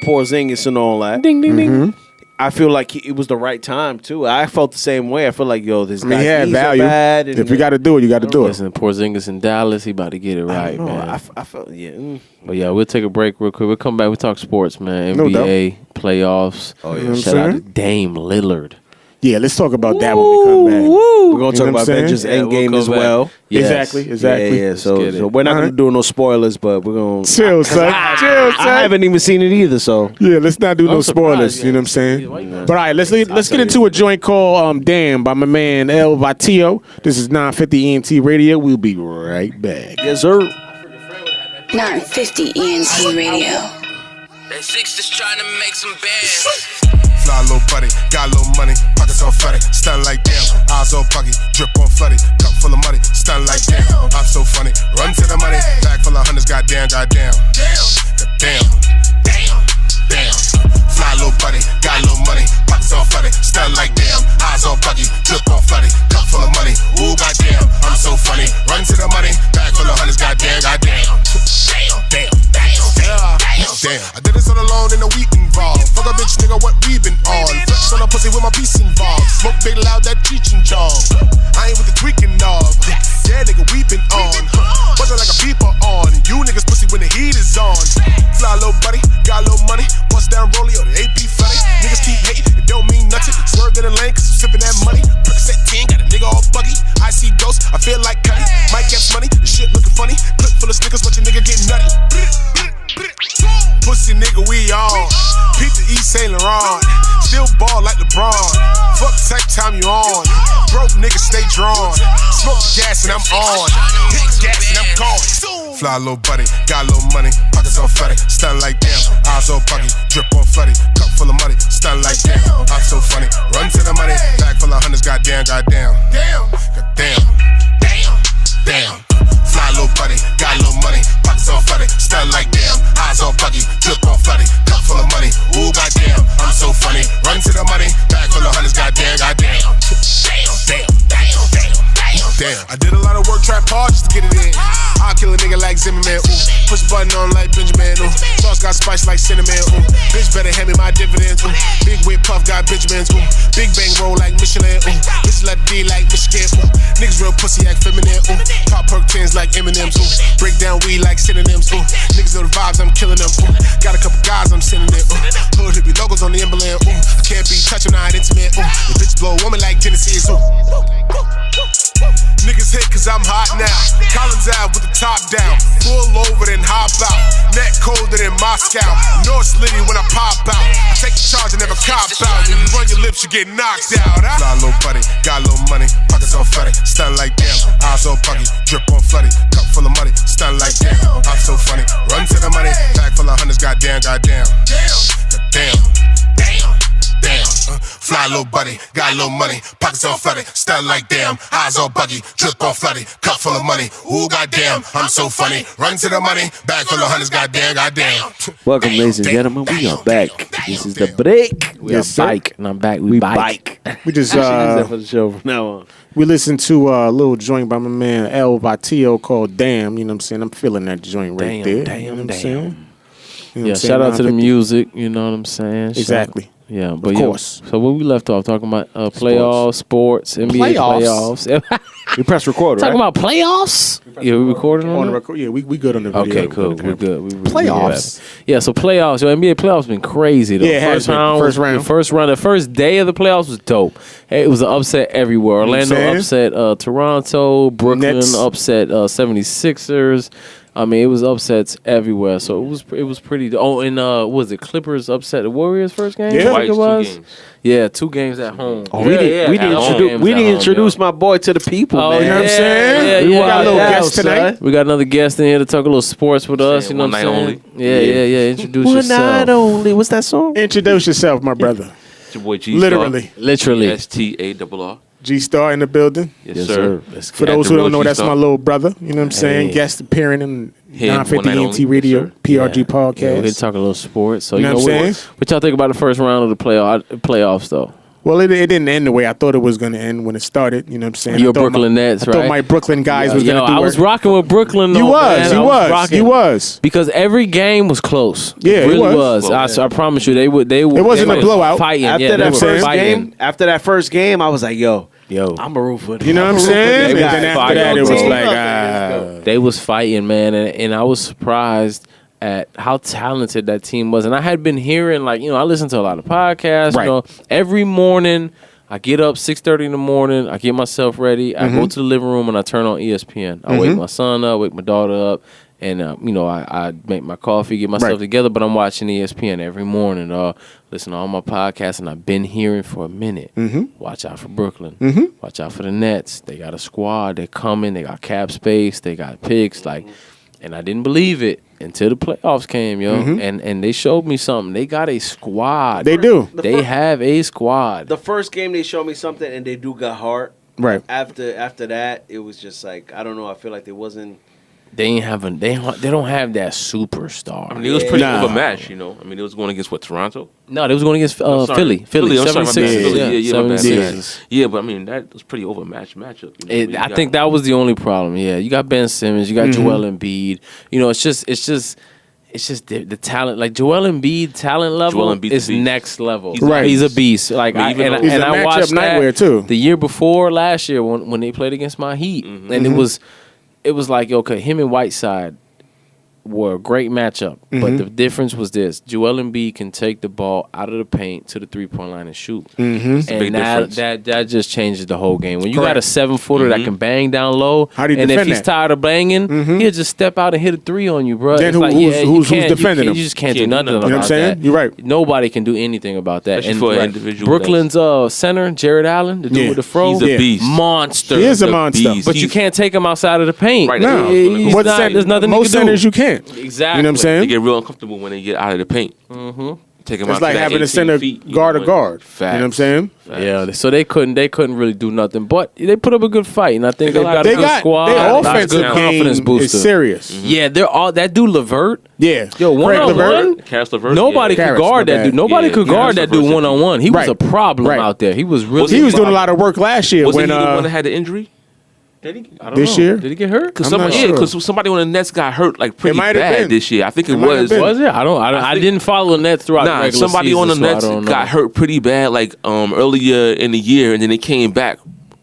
Porzingis and all that, Ding, ding, ding. I feel like it was the right time too. I felt the same way. I feel like, yo, this I mean, guy's he had knees are value. bad. And, If you got to do it, you got to do it. Listen, Porzingis in Dallas, he about to get it right, no, man. I felt But yeah, we'll take a break real quick. We'll come back. We'll talk sports, man. No NBA playoffs. Oh, yeah. You know what I'm Shout out to saying? Dame Lillard. Yeah, let's talk about that when we come back. We're gonna You talk know what about I'm saying? Avengers Yeah, we'll Endgame go as back. well. Yes. Exactly. Yeah. So get it. we're not gonna Alright. do no spoilers, but we're gonna Chill, son. Chill, son. I haven't even seen it either. So Yeah, let's not do no I'm surprised, spoilers. yeah. You know what I'm saying? Why you not? But all right, let's get into a joint called Damn by my man El Vatillo. This is 950 ENT Radio. We'll be right back. yes, sir. 950 ENT Radio. That six just trying to make some bands. Fly little buddy, got a little money, pockets all funny, stun like damn, eyes all buggy, drip on flooded, cup full of money, stun like damn, I'm so funny, run to the money, bag full of hundreds, goddamn, goddamn, damn, fly little buddy, got a little money, pockets all funny, stun like damn, eyes all buggy, drip on flooded, cup full of money, ooh goddamn, I'm so funny, run to the money, bag full of hundreds, goddamn, damn, I did this all alone in the week involved. Fuck a bitch, nigga, what we been on? Flex on a pussy with my piece involved. Smoke big loud, that teaching job. I ain't with the tweaking off. Yeah, nigga, we been on. Buzzing like a beeper on. You niggas pussy when the heat is on. Fly little buddy, got a little money. Bust down rollie or the AP funny. Niggas keep hating, it don't mean nothing. Swerve in the lane, cause I'm sipping that money. Percocet 10, got a nigga all buggy. I see ghosts, I feel like Cuddy. Mike gets money, the shit looking funny. Clip full of stickers, East Saint Laurent. Still ball like LeBron. Fuck the type time you on. Broke niggas stay drawn. Smoke gas and I'm on. Hit gas and I'm gone. Fly little buddy, got a little money. Pockets on fatty, stun like damn. Eyes all buggy, drip on floody. Cup full of money, stun like damn. I'm so funny, run to the money. Bag full of hundreds, goddamn, goddamn. Goddamn, damn. Fly little buddy, got a little money. Pockets on fatty, stun like damn. Eyes all buggy, drip on floody. Cup full of money, ooh goddamn. I'm so funny, run to the money. Bag full of hundreds, goddamn, goddamn. Damn. I did a lot of work, trap hard just to get it in. I'll kill a nigga like Zimmerman, ooh. Push button on like Benjamin, ooh. Sauce got spice like cinnamon, ooh. Bitch better hand me my dividends, ooh. Big whip puff got Benjamins, ooh. Big bang roll like Michelin, ooh. Bitch let D like Michigan, ooh. Niggas real pussy act feminine, ooh. Pop perk tins like M&M's, ooh. Break down weed like synonyms, ooh. Niggas know the vibes, I'm killing them, ooh. Got a couple guys, I'm sending it, ooh. Hood hippie logos on the emblem, ooh. I can't be touching, not intimate, ooh. The bitch blow a woman like Genesis, ooh. Niggas hit cause I'm hot now. Collins Ave with the top down. Pull over then hop out. Neck colder than Moscow. North Slitty when I pop out. I take the charge and never cop out. When you run your lips, you get knocked out. Fly little buddy, got a little money. Pockets all fatty, stun like damn. Eyes all buggy, drip on floody. Cup full of money, stun like damn. I'm so funny, run to the money. Bag full of hundreds, goddamn, goddamn. Goddamn, damn. Fly little buddy, got a little money, pockets all flooded, stun like damn, eyes all buggy, drip on floody, cup full of money, ooh goddamn, I'm so funny, run to the money, bag full of hundreds, goddamn. Welcome, ladies and gentlemen, we are back. This is the break. We are bike, and I'm back. We bike. We just for the show from now on. we listened to a little joint by my man El Vatillo called Damn, you know what I'm saying? I'm feeling that joint right there. Damn, you know what I'm saying? You know what Yeah, I'm saying? shout out to the 950. music, you know what I'm saying? Exactly. Yeah, but Of course. So what we left off talking about playoffs, sports, NBA playoffs. We press record, right? Talking about playoffs? Yeah, we recording On on the it? record, yeah, we good on the video. Okay, cool. We're good. Playoffs. Yeah, so playoffs. Yo, NBA playoffs been crazy though. Yeah, it has been. The first day of the playoffs was dope. Hey, it was an upset everywhere. Orlando saying? upset Toronto. Brooklyn Nets. upset 76ers. I mean, it was upsets everywhere. So it was pretty. Oh, and was it Clippers upset the Warriors first game? Yeah. I think it Twice, 2 was. games. Yeah, 2 games at home. Oh, we didn't introduce my boy to the people, Oh, man. You know what I'm saying? Yeah, We yeah, got a little yeah, guest tonight. We got another guest in here to talk a little sports with us. You know One what I'm night saying? only. Yeah. Introduce One yourself. night only. What's that song? Introduce yourself, my brother. It's your boy G. Literally. Literally. STARR. G-Star in the building. Yes, sir. For those who don't know, that's my little brother. You know what I'm saying? Hey. Guest appearing in Here, 950 one night ENT only. Radio, Yes, sir. PRG Yeah, podcast. we're gonna talk a little sports. So You know what I'm saying? what y'all think about the first round of the playoffs though? Well, it didn't end the way I thought it was going to end when it started. You know what I'm saying? You're I thought Brooklyn Nets, I thought right? my Brooklyn guys was going to do I was work. rocking with Brooklyn. You though, was, man. you I was, rocking. you was. Because every game was close. Yeah, it it really was. was. I promise you, they would. It wasn't they a were blowout. Fighting. After yeah, they that were first fighting. game, I was like, yo, Yo, I'm a root for them. You know what I'm saying? And They then got after that, it was fired. like, they was fighting, man, and I was surprised at how talented that team was. And I had been hearing, like, I listen to a lot of podcasts. Right. Every morning I get up 6:30 in the morning. I get myself ready. I go to the living room and I turn on ESPN. I wake my son up, wake my daughter up, and I make my coffee, get myself together. But I'm watching ESPN every morning. Listen to all my podcasts, and I've been hearing for a minute. Watch out for Brooklyn. Watch out for the Nets. They got a squad. They're coming. They got cap space. They got picks. And I didn't believe it until the playoffs came, yo. And they showed me something. They got a squad. They do. They have a squad. The first game they showed me something, and they do got hard. Right. After that, it was just like, I don't know. I feel like they wasn't. They don't have that superstar. I mean, it was pretty Nah. overmatched, I mean, it was going against Toronto? No, they was going against I'm sorry. Philly. I'm sorry, my bad. 76ers. Philly. My bad. 76ers. Yeah, but I mean, that was pretty overmatched matchup. I think that was the only problem. Yeah, you got Ben Simmons, you got Joel Embiid. It's just the talent. Like Joel Embiid talent level Joel Embiid's is a beast. next level. He's Right. He's a beast. Like I mean, even though- He's a I matchup watched nightmare, that too. the year before last year when they played against my Heat, and it was like, okay, him and Whiteside. were a great matchup, but the difference was this: Joel Embiid can take the ball out of the paint to the 3-point line and shoot, and big difference. that just changes the whole game. When you got Correct. a 7-footer that can bang down low, How do you and if defend he's that? tired of banging, he'll just step out and hit a 3 on you, bro. Then It's who's you can't- defending him? You just can't do Can't do nothing nothing. about You know what I'm saying? that. You're right. Nobody can do anything about that. Especially for an individual Brooklyn's center, Jared Allen, the dude Yeah. with the fro, He's a beast. monster. He is a The monster. beast. But you He's- can't take him outside of the paint. Right No, now. He's What not- center- there's nothing most he can do. centers you can't. Exactly. You know what I'm They saying? get real uncomfortable when they get out of the paint. Take them It's out like to that having a 18 center feet, you guard know, to guard. Facts. You know what I'm saying? Yeah, so they couldn't really do nothing. But they put up a good fight, and I think they've got a They good got squad. their That's a offensive good confidence game booster. is serious. Yeah, they're all that dude Levert. Yeah, Yo, Craig one on LeVert. one. Karis LeVert, Nobody yeah. could Karis, guard my that bad. dude. Nobody Yeah, could Karis guard that dude LeVert's one on one. He was Right. a problem Right. out there. He was really. He was doing a lot of work last year Wasn't when he the one that had the injury? I don't this know. year? Did he get hurt? Because I'm not sure. somebody on the Nets got hurt like pretty might have bad been. this year. I think it might have was. been. Was it? I think- didn't follow the Nets throughout the Nah, regular somebody season, on the so I Nets don't know. got hurt pretty bad like earlier in the year, and then they came back.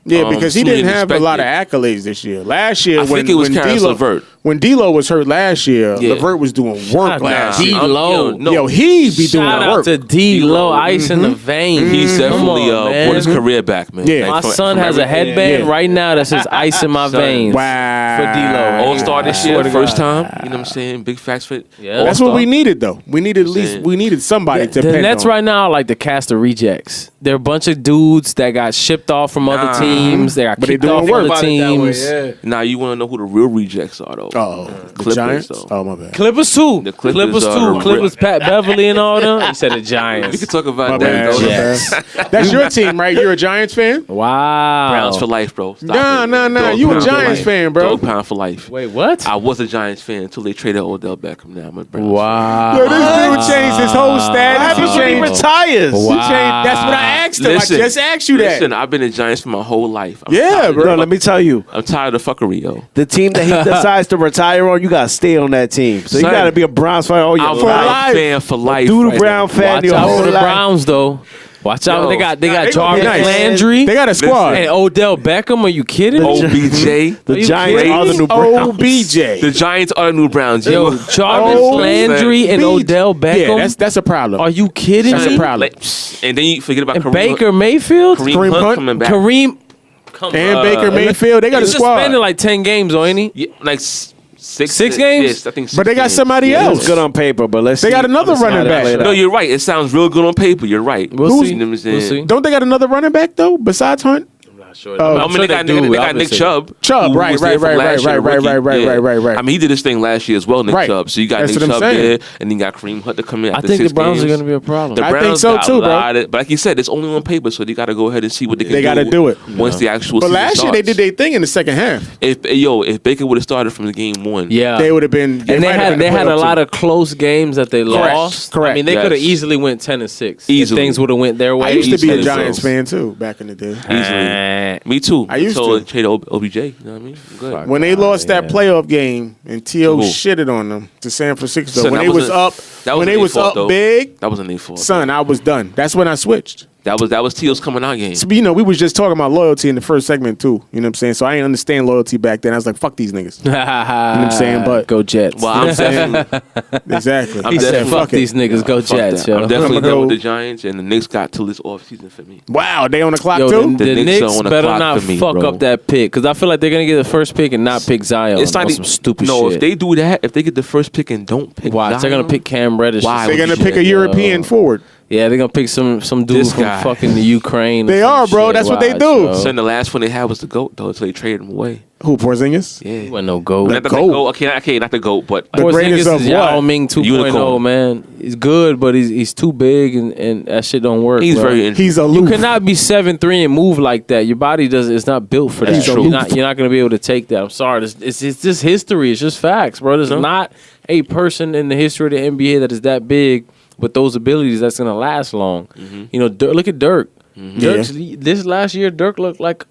Yeah, because he sooner didn't than have a lot of expected. accolades this year. Last year, I when think it was when Karis LeVert. when D'Lo was hurt last year, Yeah. LeVert was doing work Shout last out year. D-Lo. Yo, he be doing Shout out work. to D-Lo, ice in the vein. He's Come definitely on, man. brought his career back, man. Yeah. My Like, son from has a everything. headband Yeah. right now that says ice in my Son. veins. Wow. For D-Lo. All-Star this I year, swear to first God. time. You know what I'm saying? Big facts for it. Yeah. That's what we needed, though. We needed at least Saying. we needed somebody to The depend Nets on. right now are like the cast of rejects. They're a bunch of dudes that got shipped off from other Nah. teams. They got But they kicked doing off work. other About it that way, teams. yeah. Now you want to know who the real rejects are, though? Oh, the Clippers, Giants. though. Oh my bad. Clippers too. The Clippers are too. the Clippers, Pat Beverly and all them. You said the We Giants. can talk about My that, bad. though. My Yes. bad. That's your team, right? You're a Giants fan. Wow. Browns for life, bro. Stop Nah, it. nah, nah. Dog You a pound for Giants life. fan, bro. Dog pound for life. Wait, what? I was a Giants fan until they traded Odell Beckham. Now I'm a Browns. Wow. Yo, this dude changed his whole status. happens He when he changed. retires? He changed. That's what I asked him. Listen, I just asked you that. Listen, I've been a Giants for my whole life. I'm Yeah, tired of bro. No, the let me tell you, I'm tired of fuckery, yo. the team that he decides to retire on, you gotta stay on that team. So you Son, gotta be a Browns fan all your I'm a life. fan for life. Do the right Brown now. fan Watch your out whole for the life. Browns, though. Watch out. Yo. They got they gonna Jarvis be nice. Landry. They got a squad. and Odell Beckham. Are you kidding? OBJ. The Are you Giants kidding are the me? new Browns. OBJ. The Giants are the new Browns. Yo, Yo. Jarvis Oh, Landry and OBJ. Odell Beckham. Yeah, that's a problem. Are you kidding That's a me? problem. And then you forget about And Kareem Baker Mayfield, Kareem Kareem Hunt Hunt, coming back. Kareem, come And on. Baker Mayfield. They got a He's squad. suspended like 10 games, though, ain't he? Yeah, like six games? Yes, I think. But they got 6 somebody games. It else. was good on paper, but let's They see. got another Let's see running how that back. played No, out. you're right. It sounds real good on paper. You're right. We'll see. You know what I'm saying? We'll see. Don't they got another running back though besides Hunt? Sure. Oh, I mean, they got do, Nick obviously. Chubb. Chubb, who right, was there right, from right, last right, year, right, rookie. right, right, Yeah. right, right, right. I mean, he did his thing last year as well, Nick Right. Chubb. So you got That's Nick what I'm Chubb saying. there, and then you got Kareem Hunt to come in I after think 6 the Browns games. are going to be a problem. The I think Browns so got too, a bro. lot of- but like you said, it's only on paper, so they got to go ahead and see what they can do. They gotta do it. once the actual But season last year they starts. did their thing in the second half. If Baker would have started from the game one, Yeah. They would have been. And they had a lot of close games that they Correct. lost. Correct. I mean, they Yes. could have easily went 10-6. Easily. If things would have went their way. I used to be a Easily. Giants fan too back in the day. easily. Me too. I used Until to. they traded OBJ. You know what I mean? Good. When they lost that yeah. playoff game and T.O. Who? shitted on them to San Francisco, Son, when that they was wasn't- up, that when wasn't they their was fault, up though. big, That wasn't their fault. son, I was done. That's when I switched. That was Teal's coming out game. So, you know, we was just talking about loyalty in the first segment too. You know what I'm saying? So I didn't understand loyalty back then. I was like, fuck these niggas. you know what I'm saying? But- go Jets. Well, I'm definitely, Exactly. I'm He said, definitely- fuck these it. niggas, go fuck Jets. that. Yo. I'm definitely I'ma done with go- the Giants, and the Knicks got till this off season for me. Wow, they on the clock Yo, too? the The Knicks Knicks are on the better clock not for me, fuck bro. up that pick because I feel like they're gonna get the first pick and not pick Zion. It's not on even some stupid No, shit. if they do that, if they get the first pick and don't pick, Watch, they're Zion, gonna pick Cam Reddish. or Why some They're gonna would you pick a shit, yo. European forward. Yeah, they're gonna pick some dude This from guy. fucking the Ukraine. or They some are, bro. shit. That's what they Watch, do. yo. Son, the last one they had was the GOAT, though, until they traded him away. Who, Porzingis? Yeah. He wasn't no goat. Not the GOAT. GOAT. Okay, not the GOAT, but The greatest Porzingis of is Yao what? Ming 2.0, Unicorn. man. He's good, but he's too big and that shit don't work. he's bro. very injured. He's You aloof. cannot be 7'3" and move like that. Your body does. It's not built for that. That's true. You're not going to be able to take that. I'm sorry. It's just history. It's just facts, bro. There's not a person in the history of the NBA that is that big with those abilities that's going to last long. You know, look at Dirk. Dirk's, this last year, Dirk looked like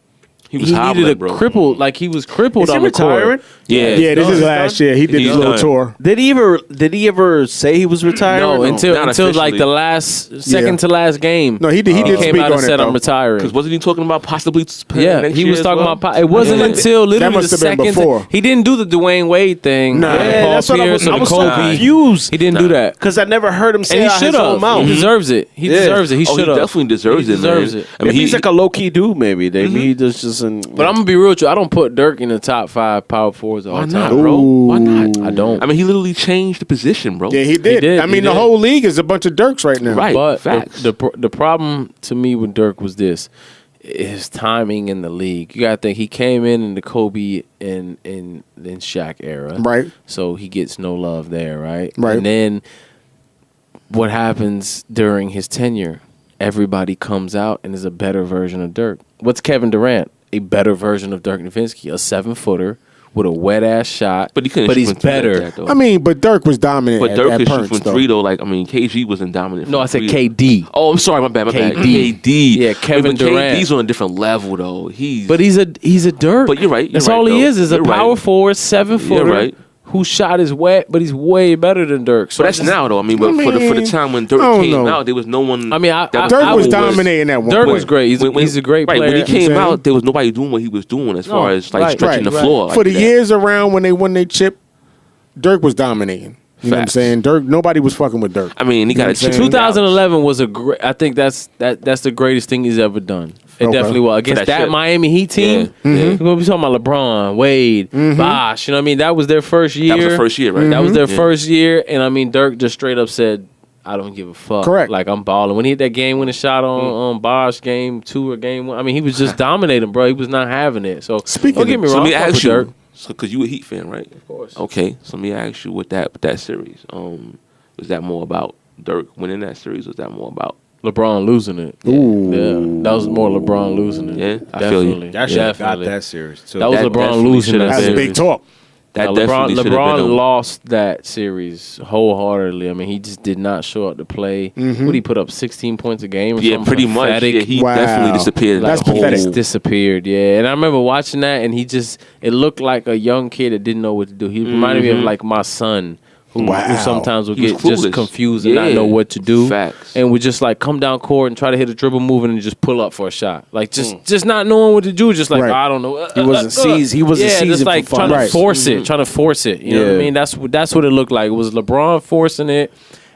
He was needed hobbling, a bro. crippled, like he was crippled Is he on the court. retiring? Yeah, this is last year. He did He's his little done. tour. Did he ever say he was retiring? No, until Not like officially. the last second to last game. No, he did He speak came out on and it, said, though. "I'm retiring." Because wasn't he talking about possibly playing Yeah, next he year was as talking well? about. It wasn't until literally must the have been second. before. He didn't do the Dwayne Wade thing. Nah. with Yeah, Paul that's what Pierce I or was the so Kobe. confused. He didn't do that, Because I never heard him say and he out his should own have. mouth. He deserves it. He deserves it. He Oh, should he have. definitely deserves He it, deserves man. it. I mean, Maybe he's like a low key dude. Maybe he just in. But I'm gonna be real with you. I don't put Dirk in the top 5 power forwards all why the not, time. bro? Why not? I don't. I mean, he literally changed the position, bro. Yeah, he did. did, I mean, he the did. whole league is a bunch of Dirks right now. Right. But Facts. the problem to me with Dirk was this: his timing in the league. You gotta think he came in the Kobe and Shaq era, Right. So he gets no love there, right? Right. And then what happens during his tenure? Everybody comes out and is a better version of Dirk. What's Kevin Durant? A better version of Dirk Nowitzki, a 7-footer with a wet ass shot. But he couldn't. But shoot he's from three like better. that, though. I mean, but Dirk was dominant but at Dirk could shoot Prince, from though. three though. Like I mean, KG was dominant. No, from I said three. KD. Oh, I'm sorry, my bad. KD. KD. Yeah, Kevin but Durant. KD's on a different level though. But he's a Dirk. But you're right. That's right, all he though. is a You're power right. forward, 7-footer You're right. whose shot is wet, but he's way better than Dirk. So But that's now though. I mean, but for the time when Dirk I don't came know. out, there was no one. I mean, Dirk was dominating at one Dirk point. was great. He's a great right, player. when he came saying? out, there was nobody doing what he was doing as far as like right, stretching the right. floor. For like the that. years around when they won their chip, Dirk was dominating. You know what I'm Facts. saying? Dirk, nobody was fucking with Dirk. I mean, he You know got a what I'm chip. saying? 2011 was a great. I think that's the greatest thing he's ever done. It Okay. definitely was against that that shit. Miami Heat team. Yeah, yeah. We're gonna be talking about LeBron, Wade, Bosh. You know what I mean? That was their first year. That was the first year, right? That was their Yeah. first year, and I mean, Dirk just straight up said, "I don't give a fuck." Correct. Like I'm balling. When he hit that game-winning shot on Bosh game 2 or game 1, I mean, he was just dominating, bro. He was not having it. So Speaking don't get of- me So wrong. let me I fuck ask with you, Dirk. because you a Heat fan, right? Of course. Okay, so let me ask you with that series. Was that more about Dirk winning that series? Was that more about? LeBron losing it. Ooh. Yeah, that was more LeBron losing it. Yeah, I feel you. Definitely. That should have got Definitely. that series too. That was That LeBron definitely losing should have that That's been- series. big talk. That Now, definitely should have LeBron been. lost that series wholeheartedly. I mean, he just did not show up to play. What he put up 16 points a game? Or Yeah, something pretty much. pathetic? Yeah, he Wow. definitely disappeared. That's Like, pathetic. Just disappeared. Yeah, and I remember watching that, and it looked like a young kid that didn't know what to do. He reminded me of like my son. Who Wow. sometimes would He was get just clueless. confused and not Yeah. know what to do, Facts. and would just like come down court and try to hit a dribble move and just pull up for a shot, like just not knowing what to do, just like Right. I don't know. He wasn't seasoned. He wasn't yeah, just seasoned like for trying fun. to Right. force it, trying to force it. You know what I Yeah. mean? That's what it looked like. It was LeBron forcing it,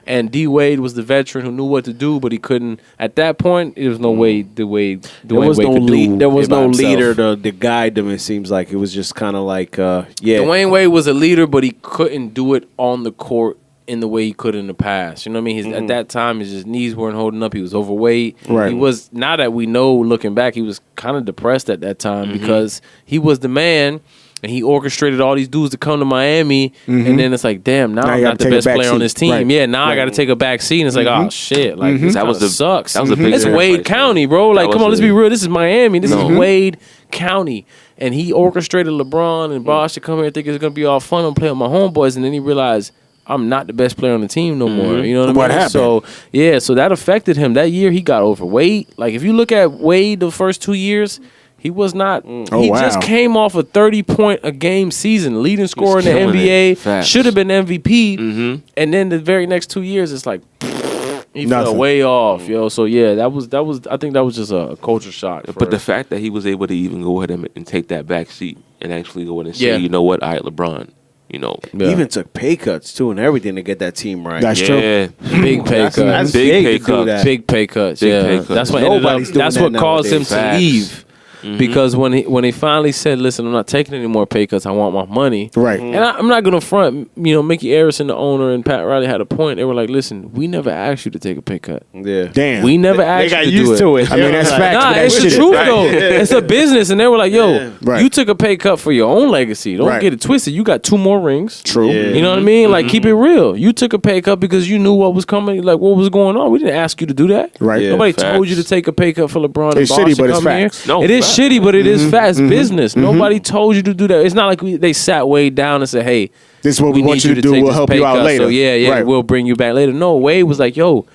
and D Wade was the veteran who knew what to do, but he couldn't. At that point, there was no way There was no could do lead. There was it by no himself. leader to guide them. It seems like it was just kind of like, yeah. Dwayne Wade was a leader, but he couldn't do it on the court in the way he could in the past. You know what I mean? At that time, his knees weren't holding up. He was overweight. Right. He was, now that we know, looking back, he was kind of depressed at that time because he was the man and he orchestrated all these dudes to come to Miami. And then it's like, damn, now Now I'm you not gotta the take a best back player on seat. this team. Right. Yeah, now I got to take a back seat. And it's like, oh, shit. Like, this That was kinda the- sucks. that was a big It's difference Wade right County, there. bro. Like, That come on, was let's be a- real. This is Miami. This No. is Wade County. And he orchestrated LeBron and Bosh to come here and think it's going to be all fun and play with my homeboys. And then he realized, I'm not the best player on the team no more. You know what I mean? What happened? So, yeah, so that affected him. That year, he got overweight. Like, if you look at Wade the first 2 years, he was not. Oh, he wow. just came off a 30-point-a-game season, leading scorer in the killing it. NBA, Facts. should have been MVP. And then the very next 2 years, it's like, he fell Nothing. way off, yo. So, yeah, that was. I think that was just a culture shock. But the fact that he was able to even go ahead and take that back seat and actually go in and say, Yeah. you know what, all right, LeBron, you know, He even took pay cuts too and everything to get that team right. That's true. yeah, big pay cuts. That's Big big pay to do cuts. that. Big pay cuts. Big Yeah, pay cuts. that's what Nobody's doing that's that what caused him nowadays. to Facts. leave. Because when he finally said, "Listen, I'm not taking any more pay cuts. I want my money." Right. And I'm not gonna front. You know, Mickey Arison, the owner, and Pat Riley had a point. They were like, "Listen, we never asked you to take a pay cut. Yeah. Damn. We never They asked got you to used do it." to it. I mean, that's facts. Nah, but that's it's the shit. truth though. It's a business, and they were like, "Yo, Right. you took a pay cut for your own legacy. Don't Right. get it twisted. You got 2 more rings. True. Yeah. You know what I mean? Like, keep it real. You took a pay cut because you knew what was coming, like what was going on. We didn't ask you to do that. Right. Yeah. Nobody Facts. told you to take a pay cut for LeBron. It's and Bosh shitty, to but it's come here. facts. No, it is facts. shitty, but it is fast business. Nobody told you to do that. It's not like they sat Wade down and said, "Hey, This is what we want need you to do. take We'll this help pay you out cut. later." So yeah, Right. we'll bring you back later." No, Wade was like, "Yo,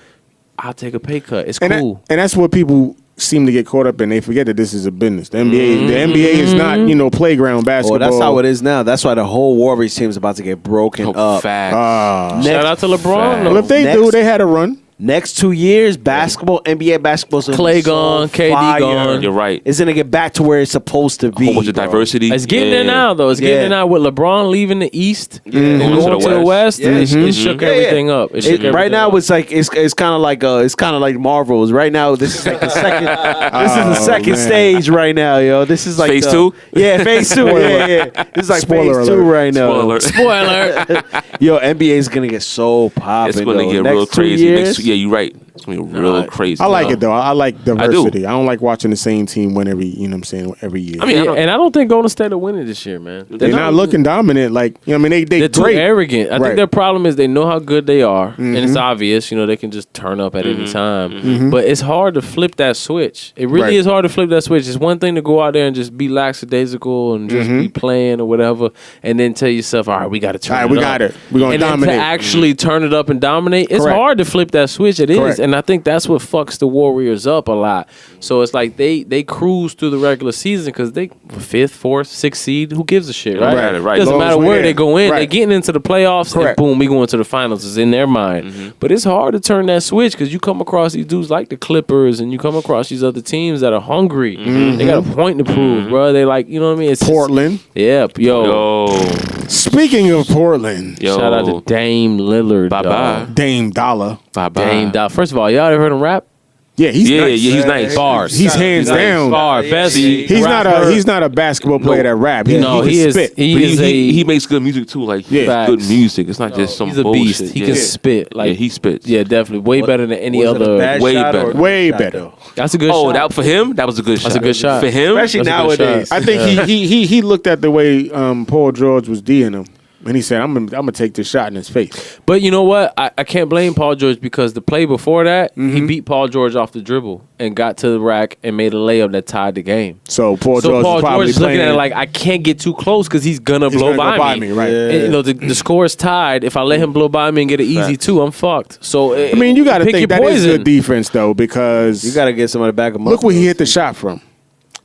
I'll take a pay cut. It's And cool." and that's what people seem to get caught up in. They forget that this is a business. The NBA is not playground basketball. Well, that's how it is now. That's why the whole Warriors team is about to get broken up. Facts. Shout out to LeBron. Well, if they do, they had a run. Next 2 years, NBA basketball is Clay gone, KD gone. You're right. It's gonna get back to where it's supposed to be. A whole bunch of diversity. It's getting there now, though. It's getting there now with LeBron leaving the East and going to the West. Yeah. It shook everything up. It shook everything right now, up. it's like it's kind of like Marvels. Right now, this is like the second. This is the second stage right now, yo. This is like Phase 2? Yeah, phase 2. Yeah. This is like Spoiler phase 2 alert. right now. Spoiler. Yo, NBA is gonna get so popping. It's going to get Next real 2 crazy. years, Yeah, you're right. It's going to be real crazy. I like it though. I like diversity. I I don't like watching the same team win every year. I mean, And I don't think Golden State will win it this year, man. they're not looking dominant. Like they They're too great. arrogant. I Right. think their problem is they know how good they are, and it's obvious. They can just turn up at any time. But it's hard to flip that switch. It really Right. is hard to flip that switch. It's one thing to go out there and just be lackadaisical and just be playing or whatever, and then tell yourself, "All right, we got to turn All right, it we up. got it. We're gonna and then dominate. to actually turn it up and dominate, it's Correct. hard to flip that switch. It is, Correct. and I think that's what fucks the Warriors up a lot. So it's like they cruise through the regular season because they 5th, 4th, 6th seed. Who gives a shit, right? Right. Doesn't matter Lowest where win. they go in. Right. They getting into the playoffs, Correct. and boom, we go into the finals. It's in their mind. But it's hard to turn that switch because you come across these dudes like the Clippers, and you come across these other teams that are hungry. They got a point to prove, bro. They like, you know what I mean? It's Portland. Yo. Yo. Speaking of Portland, Yo. Shout out to Dame Lillard. Bye-bye. dog. Dame Dollar. Bye-bye. Dame Dog. First of all, y'all ever heard him rap? Yeah, he's nice. he's nice. Bars. He's hands down. Bar. Best. He's not a basketball player that rap. He No, can he is. spit. He But is a. he makes good music too, like Yeah. good music. It's not just some He's a bullshit. beast. He yeah. can spit. Like he spits. Yeah, definitely. Way better than any Was it a other. bad way shot or a better. good Way shot, better. though? That's a good Oh, shot. that for him, that was a good shot. That's a good shot. For him, Especially That's a good nowadays. shot. I think he looked at the way Paul George was D'ing him, and he said, "I'm gonna take this shot in his face." But you know what? I can't blame Paul George because the play before that, he beat Paul George off the dribble and got to the rack and made a layup that tied the game. So Paul So George Paul is probably George is looking playing at it like, I can't get too close because he's gonna He's blow gonna go by by me. me, right. And, the score is tied. If I let him blow by me and get an easy 2, I'm fucked. So I mean, you got to pick think your that is poison. good defense though, because You got to get somebody back him up. look where he hit the shot from.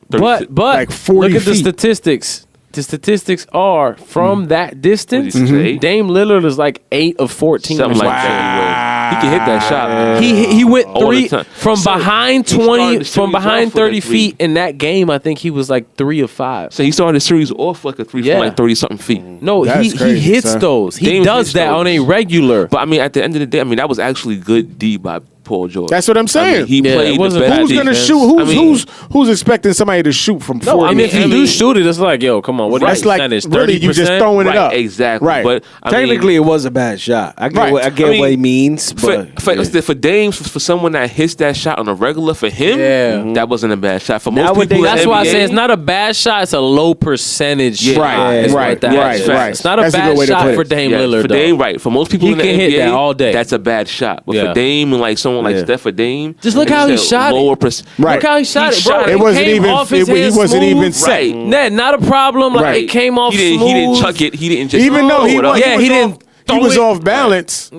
But Like 40 look at the feet. statistics. The statistics are from that distance. What did he say? Dame Lillard is like 8 of 14. something like Wow. that. Anyway. He can hit that shot. He went All the 3 time. from So, behind he started 20 the from series behind off with a 30 three. feet in that game. I think he was like 3 of 5. So he started the series off like a 3 Yeah. from like 30 something feet. No, That's he crazy, hits son. those. He Dame does hits that those. on a regular. But I mean, at the end of the day, I mean that was actually good D by Paul George. That's what I'm I saying. mean, he Yeah, it played the wasn't best bad Who's gonna defense. shoot? I mean- Who's expecting somebody to shoot from 40? No, I mean if you do mean- shoot it, it's like, yo, come on, what That's is like percentage? really you just 30%? throwing it Right, up. exactly. Right. But I Technically, mean, it was a bad shot. I get, Right. what, I get I mean, what he means, but for Dame, for someone that hits that shot on a regular, for him, Yeah. that wasn't a bad shot. For most Nowadays- people, in That's why I NBA, say it's not a bad shot. It's a low percentage Yeah. shot. Right, is right, what that right, is. right. It's not a That's a good bad way to shot put it. for Dame Yeah, Lillard. for though. Dame, right? For most people He in the can NBA, hit that all day. That's a bad shot. But Yeah. for Dame and like someone like Yeah. Steph or Dame, Just look like how you he said, shot it. lower percent. Right. Look how he shot it, bro. shot it. It wasn't came even- off his he hand wasn't smooth. even set. Right. Nah, not a problem. Like Right. it came off He smooth. didn't chuck it. He didn't just Even though he throw it up. was, Yeah, he didn't he throw was it. off balance.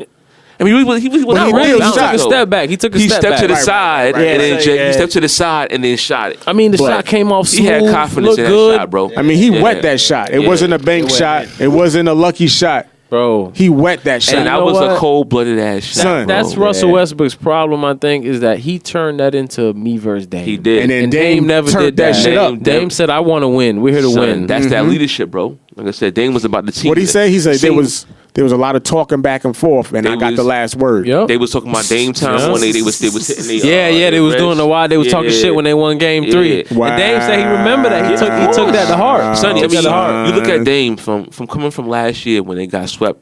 I mean, he was But not he really really He took shot, a though. step back. He took a He step stepped back. to the Right, side right, and then right. he stepped to the side and then shot it. I mean, the But shot came off smooth. He had confidence looked in that good, shot, bro. I mean, he Yeah. wet that shot. It Yeah. wasn't a bank shot. It wasn't a lucky shot. bro. He wet that shot. And you that know was what? a cold-blooded ass shot. Son. bro. That's Russell Westbrook's problem. I think is that he turned that into me versus Dame. He did. And then And Dame Dame never turned did that that. shit up. Dame said, "I want to win. We're here to Son, win." That's that leadership, bro. Like I said, Dame was about the team. What he say? He said See, there was a lot of talking back and forth, and They I got was- the last word. Yep. They was talking about Dame time Yeah. when they was hitting the Yeah, they was doing the why they was talking shit when they won Game 3. Yeah. And Dame said he remembered that. He took that to heart. Sonny, I Took that mean, to heart. you look at Dame from coming from last year when they got swept.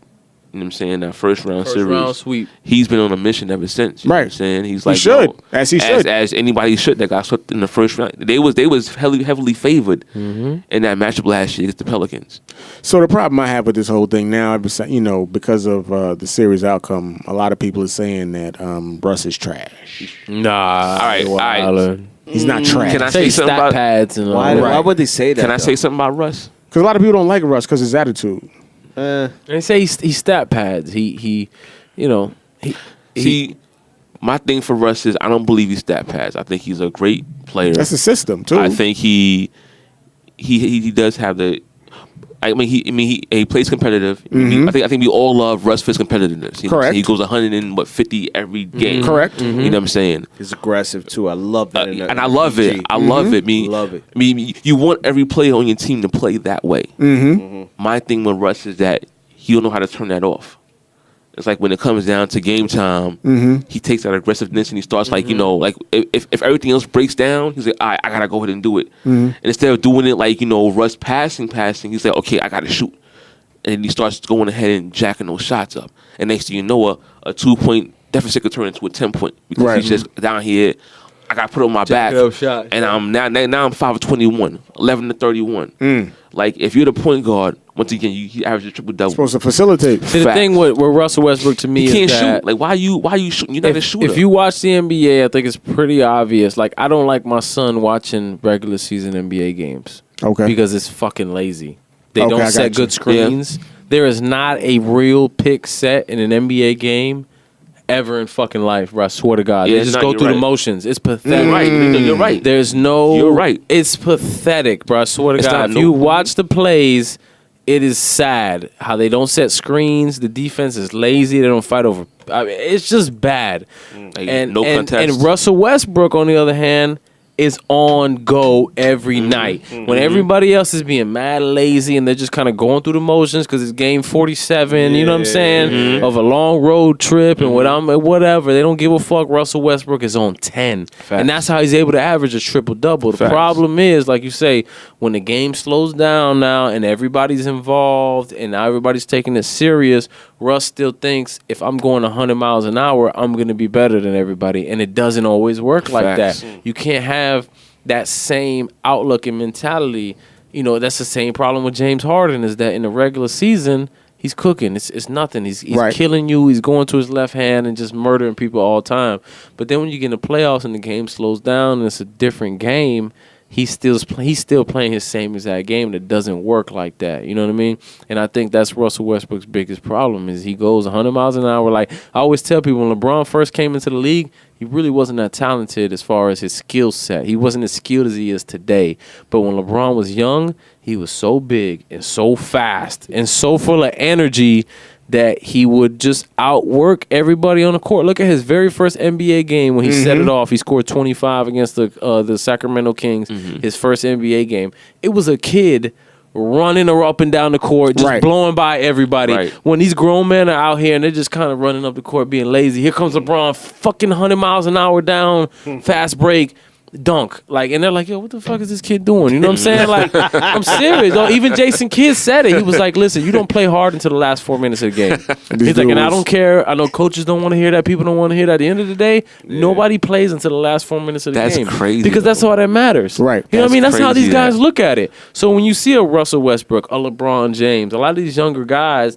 You know what I'm saying? That first round series. round sweep. He's been on a mission ever since. You know what I'm Right. saying? He's He like should. yo, As he should. As anybody should that got swept in the first round. They was heavily favored in that matchup last year against the Pelicans. So the problem I have with this whole thing now, because of the series outcome, a lot of people are saying that Russ is trash. Nah. All right. He's not trash. Can I Say say something stat about? pads and all why, that. why would they say that? Can I though? say something about Russ? Because a lot of people don't like Russ because his attitude. They say he stat pads. He See, My thing for Russ is I don't believe he's stat pads. I think he's a great player. That's a system too. I think he does have the. I mean, he plays competitive. I think we all love Russ for his competitiveness. Correct. He goes 150 every game. Correct. You know what I'm saying? He's aggressive too. I love that. And I love it. I love it. Love it. I mean, you want every player on your team to play that way. My thing with Russ is that he don't know how to turn that off. It's like when it comes down to game time, he takes that aggressiveness and he starts like, like if everything else breaks down, he's like, all right, I gotta go ahead and do it. And instead of doing it like, Russ passing, he's like, okay, I gotta shoot. And then he starts going ahead and jacking those shots up. And next thing you know, a 2-point deficit could turn into a 10-point because he's just down here. I got to put on my back, and I'm now I'm 5 of 21, 11 to 31. Like if you're the point guard, once again, he averages triple double. Supposed to facilitate. See, the thing with Russell Westbrook to me he can't is that shoot. Like why you shooting? You're not a shooter. If you watch the NBA, I think it's pretty obvious. Like I don't like my son watching regular season NBA games. Okay. Because it's fucking lazy. They I don't got set you. good screens. Yeah. There is not a real pick set in an NBA game ever in fucking life, bro. I swear to God. They just go through the motions. It's pathetic. You're right. There's no... You're right. It's pathetic, bro. I swear to It's God. not If you watch the plays, it is sad how they don't set screens. The defense is lazy. They don't fight over... I mean, it's just bad. And Russell Westbrook, on the other hand, is on go every night. When everybody else is being mad lazy and they're just kind of going through the motions because it's game 47, you know what I'm saying, of a long road trip and whatever. They don't give a fuck. Russell Westbrook is on 10. Facts. And that's how he's able to average a triple-double. The problem is, like you say, when the game slows down now and everybody's involved and now everybody's taking it serious, Russ still thinks if I'm going 100 miles an hour, I'm going to be better than everybody. And it doesn't always work like that. You can't have that same outlook and mentality. That's the same problem with James Harden, is that in the regular season, he's cooking. It's nothing. He's killing you. He's going to his left hand and just murdering people all the time. But then when you get in the playoffs and the game slows down and it's a different game, he's still playing his same exact game that doesn't work like that. You know what I mean? And I think that's Russell Westbrook's biggest problem is he goes 100 miles an hour. Like I always tell people, when LeBron first came into the league, he really wasn't that talented as far as his skill set. He wasn't as skilled as he is today. But when LeBron was young, he was so big and so fast and so full of energy that he would just outwork everybody on the court. Look at his very first NBA game when he set it off. He scored 25 against the Sacramento Kings, his first NBA game. It was a kid running up and down the court, just blowing by everybody. When these grown men are out here and they're just kind of running up the court being lazy, here comes LeBron, fucking 100 miles an hour down, fast break, dunk. And they're like, yo, what the fuck is this kid doing? You know what I'm saying? I'm serious. Even Jason Kidd said it. He was like, listen, you don't play hard until the last 4 minutes of the game. He's like, and I don't care. I know coaches don't want to hear that. People don't want to hear that. At the end of the day, nobody plays until the last 4 minutes of the game. That's crazy. Because that's all that matters. Right. You know what I mean? That's how these guys look at it. So when you see a Russell Westbrook, a LeBron James, a lot of these younger guys,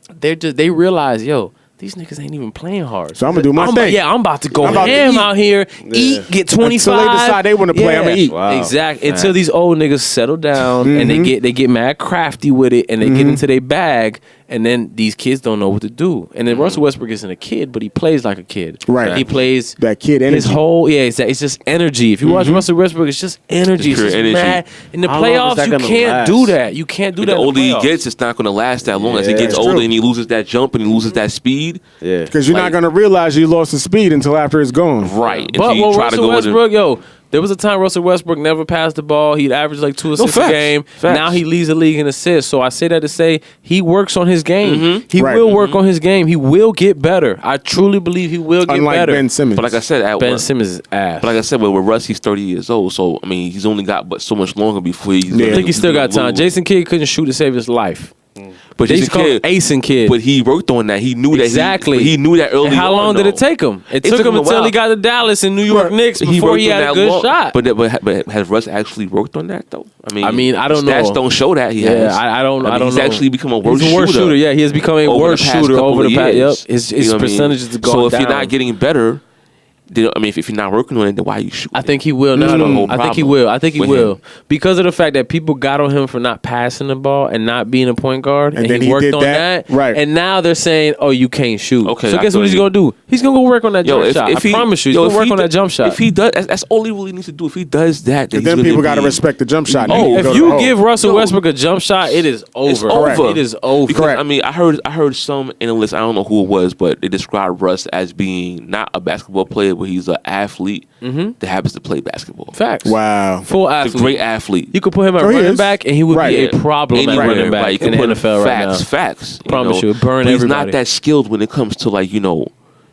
they realize, yo, these niggas ain't even playing hard. So I'm going to do my thing. I'm about to go ham out here, eat, get 25. Until they decide they want to play, I'm going to eat. Wow. Exactly. Until these old niggas settle down and they get mad crafty with it and they get into their bag, and then these kids don't know what to do. And then Russell Westbrook isn't a kid, but he plays like a kid. Right. He plays that kid energy. His whole it's just energy. If you watch Russell Westbrook, it's just energy. It's just energy. Mad. In the playoffs, you can't do that. You can't do that. The older he gets, it's not going to last that long. As he gets older and he loses that jump and he loses that speed. Yeah. Because you're not going to realize you lost the speed until after it's gone. Right. But Russell Westbrook, there was a time Russell Westbrook never passed the ball. He'd average like 2 assists a game. Now he leads the league in assists. So I say that to say he works on his game. He will work on his game. He will get better. I truly believe he will get better. Unlike Ben Simmons. But like I said, Ben Simmons is ass. But like I said, with Russ, he's 30 years old. So, I mean, he's only got but so much longer before he's... I think he still got time. Jason Kidd couldn't shoot to save his life. But he's called Ace Kid. But he worked on that. He knew that. Exactly. He knew that early on. And how long did it take him? It took him until he got to Dallas and New York Knicks before he had a good shot. But has Russ actually worked on that though? I mean, I don't know. Stats don't show that he has. I don't know. He's actually become a worse shooter. Yeah, he has become a worse shooter over the past. His percentages have gone down. So if you're not getting better, if you're not working on it, then why are you shooting? I think he will now. I think he will. I think he will because of the fact that people got on him for not passing the ball and not being a point guard, and then he worked on that. Right. And now they're saying, "Oh, you can't shoot." Okay, so guess what he's gonna do? He's gonna go work on that jump shot. I promise you, he's gonna work on that jump shot. If he does, that's all he really needs to do. If he does that, then people got to respect the jump shot. If you give Russell Westbrook a jump shot, it is over. It's over. It is over. Because, I mean, I heard some analysts, I don't know who it was, but they described Russ as being not a basketball player, but he's an athlete that happens to play basketball. Facts. Wow. Full athlete. He's a great athlete. You could put him at running back, and he would be a problem at running back in the NFL right now. Facts. Promise you, burn but everybody. he's not that skilled when it comes to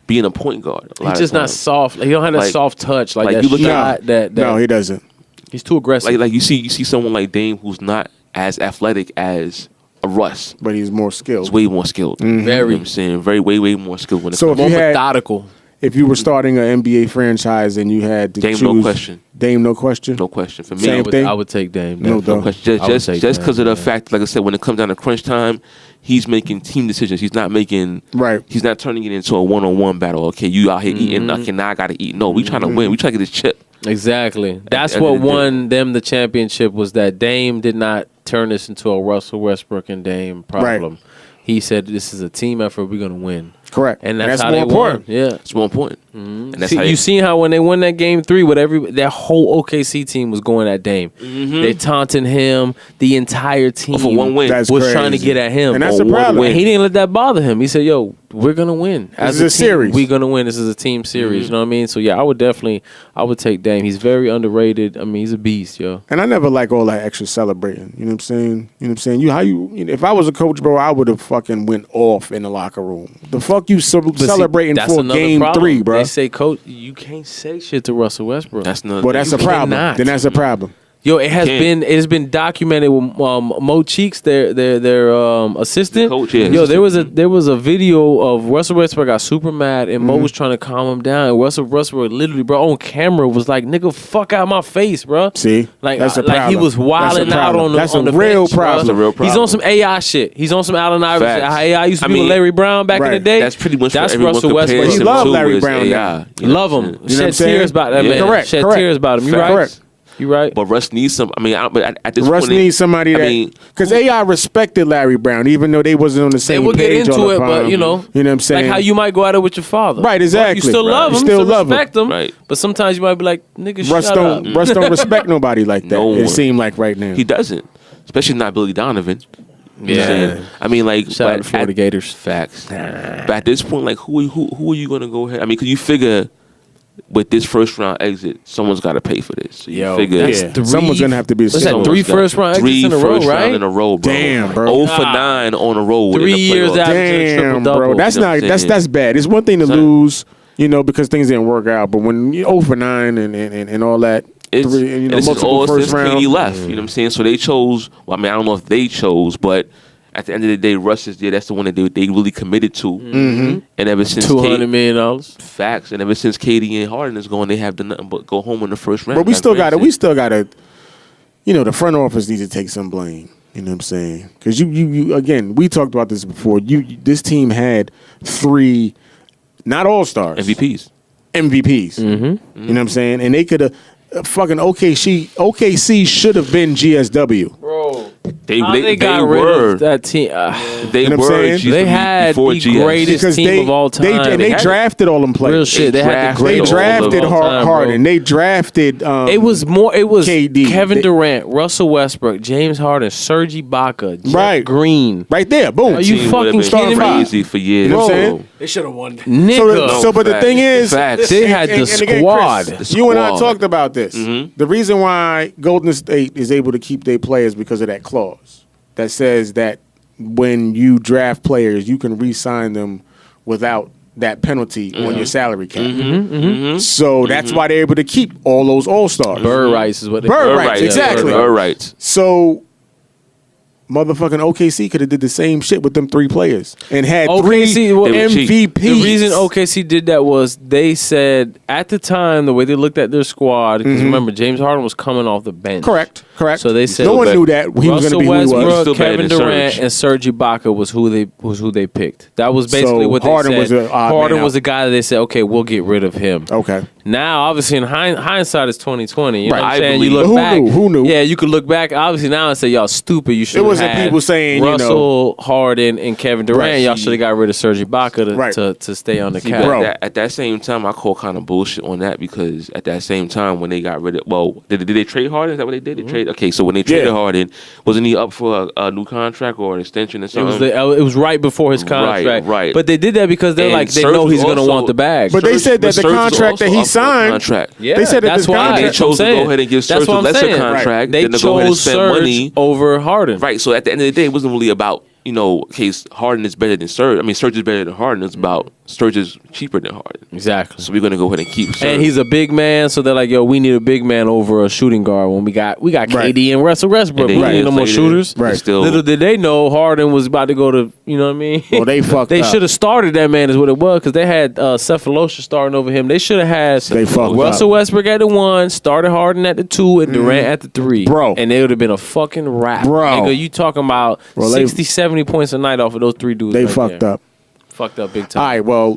being a point guard. He's just not soft. He don't have that soft touch like that you look shot. No, he doesn't. He's too aggressive. Like you see someone like Dame who's not as athletic as a Russ, but he's more skilled. He's way more skilled. Very. You know what I'm saying? Way more skilled when it so comes. More methodical. If you were starting an NBA franchise and you had to choose, no question. Dame, no question. No question for me. Same thing. I would take Dame. No question. Just because of the fact, like I said, when it comes down to crunch time, he's making team decisions. He's not making He's not turning it into a one-on-one battle. Okay, you out here eating. Okay, now I got to eat. No, we trying to win. We trying to get this chip. Exactly. That's what won them the championship, was that Dame did not turn this into a Russell Westbrook and Dame problem. Right. He said, this is a team effort. We're going to win. Correct. And that's how they won. Yeah. It's more important. And that's you seen how when they won that game 3, with that whole OKC team was going at Dame. They're taunting him. The entire team for one win. was trying to get at him. And that's the problem. He didn't let that bother him. He said, yo, we're going to win. This is a series. We're going to win. This is a team series. You know what I mean? So, yeah, I would take Dame. He's very underrated. I mean, he's a beast, yo. And I never like all that extra celebrating. You know what I'm saying? If I was a coach, bro, I would have fucking went off in the locker room. The fuck you celebrating for game problem. 3, bro? They say, coach, you can't say shit to Russell Westbrook. That's not. Well, that's a problem. Then that's a problem. Yo, it has been documented with Mo Cheeks, their assistant. Coach, yeah, yo, there was a video of Russell Westbrook got super mad and Mo was trying to calm him down. And Russell Westbrook literally, bro, on camera was like, "Nigga, fuck out my face, bro." See, that's a problem. Like he was wilding out on the That's on a the real bench, problem. That's a real problem. He's on some AI shit. He's on some Allen Iverson. Facts. How AI used to be with Larry Brown back in the day. That's pretty much that's what Russell Westbrook. compares He him love to Larry is Brown AI. now. You know Love what I'm him. saying? Shed tears about that man. Correct. Shed tears about him. You right? Correct. You right. But Russ needs some. I mean, but at this Russ point, needs somebody that because AI respected Larry Brown, even though they wasn't on the They same will get page into all the it, time. but you know what I'm saying? like how you might go at it with your father, Right, exactly. You still love him, You still love respect him, Right. But sometimes you might be like, "Nigga, Russ shut up." Russ don't respect nobody like that. No It one. seemed like right now. he doesn't, especially not Billy Donovan. You know what I'm saying? I mean, like, Shout out to Florida Gators. Facts. But at this point, like, who are you going to go ahead? I mean, because you figure with this first round exit, someone's got to pay for this. So you figure Someone's gonna have to be. What's that? 3 first round exits in a row, right? In a row, bro. Damn, bro. 0 for 9 on a roll. 3 years after Damn, triple-double. bro. That's You know what not. I'm saying? That's bad. It's one thing to lose, because things didn't work out. But when you 0 for 9 and all that, It's, and this is multiple all first since round. KD left. You know what I'm saying? So they chose. Well, I mean, I don't know if they chose, but at the end of the day, Russ is there. That's the one that they really committed to. Mm-hmm. And ever since $200 million. Facts. And ever since KD and Harden is going, they have done nothing but go home in the first round. But we still got to. The front office needs to take some blame. You know what I'm saying? Because you again, we talked about this before. This team had 3, not all stars, MVPs. Mm-hmm. You know what I'm saying? And they could have fucking OKC should have been GSW. Bro, They got rid were of that team. They You know what I'm were. saying? They had before the GS. greatest Because team of all time. They drafted all them players. Real shit. They had the They greatest drafted of all time, Harden. bro. They drafted. It was KD. Kevin Durant, Russell Westbrook, James Harden, Serge Ibaka, Jeff Green. Right there. Boom. Are you Team fucking would've been kidding me? crazy for years. You know what I'm bro. saying? They should have won. Nigga. But the thing is, Facts. They had the again, squad. Chris, you and I squad. talked about this. The reason why Golden State is able to keep their players because of that clause that says that when you draft players, you can re-sign them without that penalty on your salary cap. So that's why they're able to keep all those all-stars. Bird rights is what they Bird call it. rights, Yeah, exactly. Bird rights. So motherfucking OKC could have did the same shit with them 3 players and had OKC, 3 well, MVPs. The reason OKC did that was they said at the time the way they looked at their squad, because remember James Harden was coming off the bench. Correct. So they said no one knew that he was going to be who he was. Westbrook, Still better Kevin than Durant, Serge. and Serge Ibaka was who they picked. That was basically So what they Harden said. was a odd Harden man was out. the guy that they said, okay, we'll get rid of him. Okay. Now, obviously, in hindsight, it's 2020. You know Right. what I'm I saying? You believe- look Who back. knew? Who knew? Yeah, you could look back, obviously, now and say, y'all stupid. You should have wasn't had people saying, Russell, Harden, and Kevin Durant. Right. Y'all should have got rid of Serge Ibaka Right. to stay on the See, cap. but Bro. at that same time, I call kind of bullshit on that because at that same time when they got rid of, did they trade Harden? Is that what they did? They trade. Okay, so when they traded Yeah. Harden, wasn't he up for a new contract or an extension or It something? was right before his contract. right. But they did that because they're And like, they Serge know was he's going to also- want the bag. But they said that the Serge was contract that also he up for a signed. contract. Yeah, They said that that's this why contract- They chose to go ahead and give That's Serge what a I'm lesser saying. contract They than to go ahead and chose spend Serge money. over Harden. Right. So at the end of the day, it wasn't really about, okay, Harden is better than Serge. I mean, Serge is better than Harden. It's about Serge is cheaper than Harden. Exactly. So we're going to go ahead and keep Serge. And he's a big man, so they're like, yo, we need a big man over a shooting guard when we got Right. KD and Russell Westbrook. And We then need no more later, shooters. Right. Still, Little did they know Harden was about to go to, you know what I mean? Well, they fucked They up. should have started that man is what it was because they had Cephalosha starting over him. They should have had They fucked Russell up. Westbrook at the 1, started Harden at the 2, and Durant at the 3. Bro. And it would have been a fucking wrap. Bro. Nigga, you talking about Well, 60, 70 points a night off of those 3 dudes. They right fucked there. up. Fucked up big All time. right, well,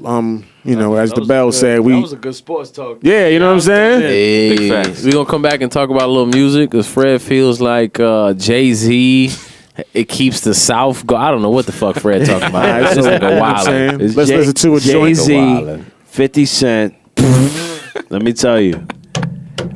as the bell said, That we was a good sports talk. yeah, you know what I'm saying? Hey, Big facts. we're going to come back and talk about a little music because Fred feels like Jay-Z. It keeps the South go. I don't know what the fuck Fred talking about. All right, It's so, just like you know a what I'm wild. saying? It's Let's listen to a joint. Jay-Z, 50 Cent. Let me tell you,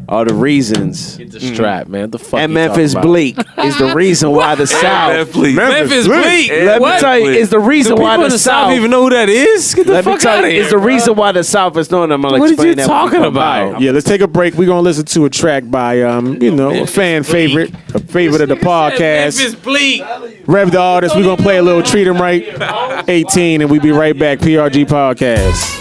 are the reasons. Get the strap, man. What the fuck And you Memphis talking about? Bleek is the reason why the South. Memphis Bleek. Let me tell you, is the reason Do why people in the the South South. even know who that is? Get the Let me fuck tell out you, of here. it's the reason why the South is known. I'm gonna What are explain you that when we talking come about? back. Yeah, let's take a break. We're gonna listen to a track by a fan favorite, a favorite of the podcast. Memphis Bleek. Rev the artist. We're gonna play a little Treat 'em Right 18, and we be right back. PRG Podcast.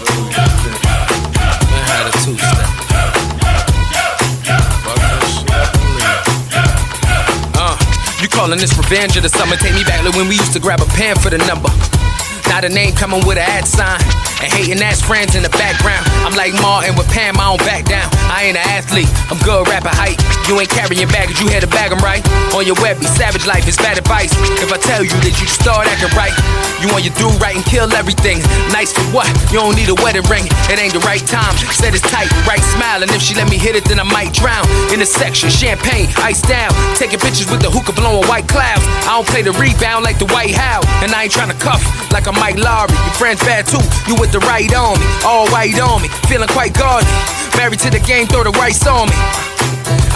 You calling this revenge of the summer? Take me back like when we used to grab a pen for the number. Now the name coming with an ad sign and hating ass friends in the background. I'm like Martin with Pam, I don't back down. I ain't an athlete, I'm good rapping height. You ain't carrying baggage, you had to bag 'em right. On your web, be savage life, it's bad advice. If I tell you that you start acting right, you want your do right and kill everything. Nice for what? You don't need a wedding ring. It ain't the right time. Said it's tight, right smile, and if she let me hit it, then I might drown. In the section, champagne, ice down. Taking pictures with the hookah blowing white clouds. I don't play the rebound like the White House, and I ain't trying to cuff like I'm Mike Lowry. Your friend's bad too, you with the right on me. All white on me, feeling quite gaudy. Married to the game, throw the rice on me.